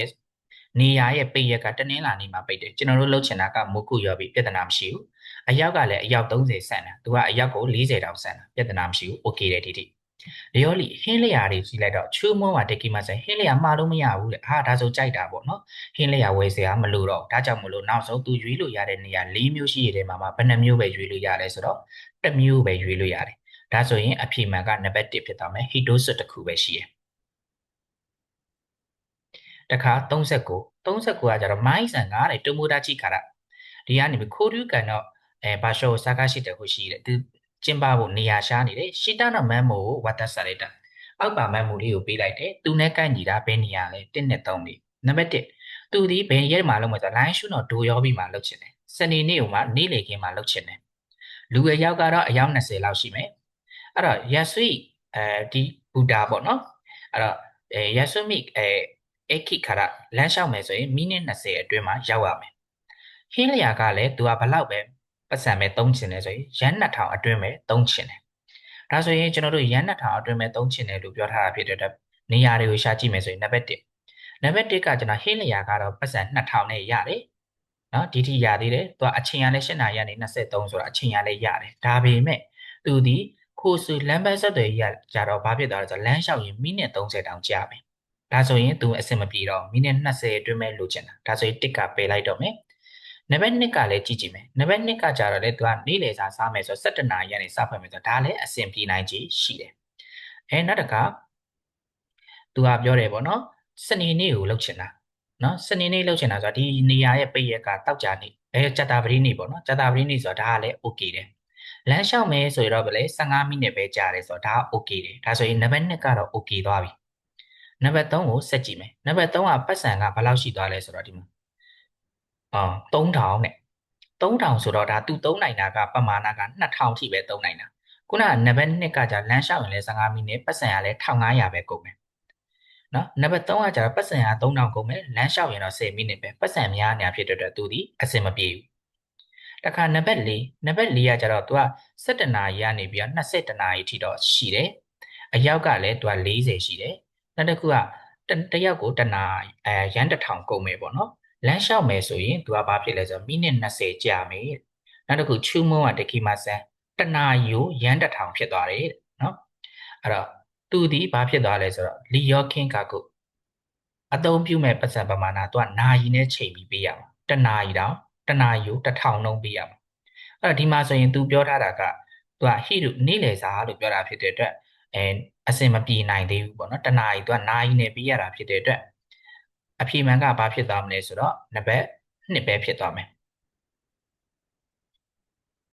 နေရာရဲ့ပိတ်ရက်ကတနင်္လာနေ့မှာပိတ်တယ်ကျွန်တော်တို့လှုပ်ချင်တာကမိုးခုရောပြီပြဿနာမရှိဘူးအယောက်ကလည်းအယောက်30ဆန်တယ်သူကအယောက်ကို40တောင်ဆန်တယ်ပြဿနာမရှိဘူး okay တယ်ဒီတိလျော်လီဟင်းလျာတွေကြည့်လိုက်တော့ချူးမွန်းမှာတက်ကီမှာဆိုဟင်းလျာမှားလို့မရဘူးတဲ့ဒါဆိုကြိုက်တာပေါ့နော်ဟင်းလျာဝယ်စရာမလိုတော့ဒါကြောင့်မလို့နောက်ဆုံးသူရွေးလို့ရတဲ့နေရာ၄မျိုးရှိရတဲ့မှာဘယ်နှမျိုးပဲရွေးလို့ရလဲဆိုတော့တစ်မျိုးပဲရွေးလို့ရတယ်ဒါဆိုရင်အဖြေမှန်ကနံပါတ်1ဖြစ်သွားမယ်ဟီတိုဆွတ်တစ်ခုပဲရှိတယ်တခါ39ကကျတော့မိုင်းဆန်ကတဲ့တိုမိုဒါချိခါရဒီကနေခိုရူကန်တော့ဘာရှောစားကားရှိတယ်ကိုရှိတယ်သူကျင်းပဖို့နေရာရှားနေတယ်ရှီတာတော့မမ်မိုကိုဝတ်သက်စာလိုက်တာအောက်ပါမမ်မိုလေးကိုပေးလိုက်တယ်သူနဲ့ကိုက်ညီတာဘယ်နေရာလဲ1နဲ့3လေးနံပါတ်1သူဒီဘယ်ရက်မှာလုံးမဆိုလိုင်းရှုတော့ဒိုရောပြီးမှလောက်ချင်တယ်စနေနေ့ကမှနေ့လေခင်းမှလောက်ချင်တယ်လူအယောက်ကတော့အယောက်20လောက်ရှိမယ်အဲ့တော့ယဆွိဒီဘူတာပေါ့နော်အဲ့တော့ယဆွမိအခိခါရလမ်းလျှောက်မယ်ဆိုရင်မိနစ်20အတွင်းမှာရောက်ရမယ်ဟင်းလျာကလည်းသူကဘလောက်ပဲပတ်စံပဲသုံးချင်တယ်ဆိုရင်ရန်2000အတွင်းပဲသုံးချင်တယ်ဒါဆိုရင်ကျွန်တော်တို့ရန်2000အတွင်းပဲသုံးချင်တယ်လို့ပြောထားတာဖြစ်တဲ့အတွက်နေရာတွေကိုရှာကြည့်မယ်ဆိုရင်နံပါတ်1နံပါတ်1ကကျွန်တော်ဟင်းလျာကတော့ပတ်စံ2000နဲ့ရတယ်နော်ဒီထိရသေးတယ်သူကအချိန်ရလဲ8နာရီကနေ23ဆိုတော့အချိန်ရလဲရတယ်ဒါပေမဲ့သူဒီခိုးဆူလမ်းဘက်ဆက်တွေရကြတော့ဘာဖြစ်သွားလဲဆိုတော့လမ်းလျှောက်ရင်မိနစ်30တောင်ကြာပြီဒါဆိုရင်သူအဆင်မပြေတော့မိနစ်20အတွင်းပဲလိုချင်တာဒါဆိုရင်တစ်ကပယ်လိုက်တော့မယ်နံပါတ်2ကလည်းကြည့်ကြည့်မယ်နံပါတ်2ကကြတော့လေသူကနေ့လယ်စာစားမယ်ဆိုတော့17နာရီကနေစားဖွင့်မယ်ဆိုတော့ဒါလည်းအဆင်ပြေနိုင်ခြေရှိတယ်နောက်တစ်ခါသူကပြောတယ်ပေါ့နော်စနေနေ့ကိုလောက်ချင်တာနော်စနေနေ့လောက်ချင်တာဆိုတော့ဒီနေရာရဲ့ပိတ်ရက်ကတောက်ကြနေကြက်တာပတိနေ့ပေါ့နော်ကြက်တာပတိနေ့ဆိုတော့ဒါကလည်း okay တယ်လမ်းလျှောက်မယ်ဆိုတော့ဗလေ15မိနစ်ပဲကြာတယ်ဆိုတော့ဒါက okay တယ်ဒါဆိုရင်နံပါတ်2ကတော့ okay သွားပြီနံပါတ်3ကိုဆက်ကြည့်မယ်နံပါတ်3ကပတ်စံကဘယ်လောက်ရှိသွားလဲဆိုတော့ဒီမှာ3000နဲ့3000ဆိုတော့ဒါသူသုံးနိုင်တာကပမာဏက2000ထိပဲသုံးနိုင်တာခုနကနံပါတ်2ကကြာလမ်းလျှောက်ရင်လည်း15မိနစ်ပတ်စံကလည်း1500ပဲကုန်မယ်နော်နံပါတ်3ကကြာပတ်စံက3000ကုန်မယ်လမ်းလျှောက်ရင်တော့10မိနစ်ပဲပတ်စံများနေဖြစ်တဲ့အတွက်သူဒီအဆင်မပြေဘူးတခါနံပါတ်4ကကြာတော့သူက17နာရီကနေပြီးတော့21နာရီထိတော့ရှိတယ်အယောက်ကလည်းသူက40ရှိတယ်နောက်တစ်ခုကတယောက်ကိုတနာရန်1000ကုန်မယ်ပေါ့နော်လမ်းလျှောက်မယ်ဆိုရင်သူကဘာဖြစ်လဲဆိုတော့မိနစ်20ကြာမယ်နောက်တစ်ခုချူမုံကတခိမဆန်တနာရီကိုရန်1000ဖြစ်သွားတယ်နော်အဲ့တော့သူဒီဘာဖြစ်သွားလဲဆိုတော့လီယောခင်းကကုအသုံးပြုမဲ့ပတ်စံပမာဏသူကနာရီနဲ့ချိန်ပြီးပေးရမှာတနာရီတောင်တနာရီကို1000လုံးပေးရမှာအဲ့တော့ဒီမှာဆိုရင်သူပြောထားတာကသူကဟိရုနေ့လယ်စာလို့ပြောတာဖြစ်တဲ့အတွက်အစင်မပြေနိုင်သေးဘူးပေါ့နော်တနာရီသူကနာရီနဲ့ပေးရတာဖြစ်တဲ့အတွက်အဖြေမှန်ကဘာဖြစ်သွားမလဲဆိုတော့နံပါတ်2ပဲဖြစ်သွားမယ်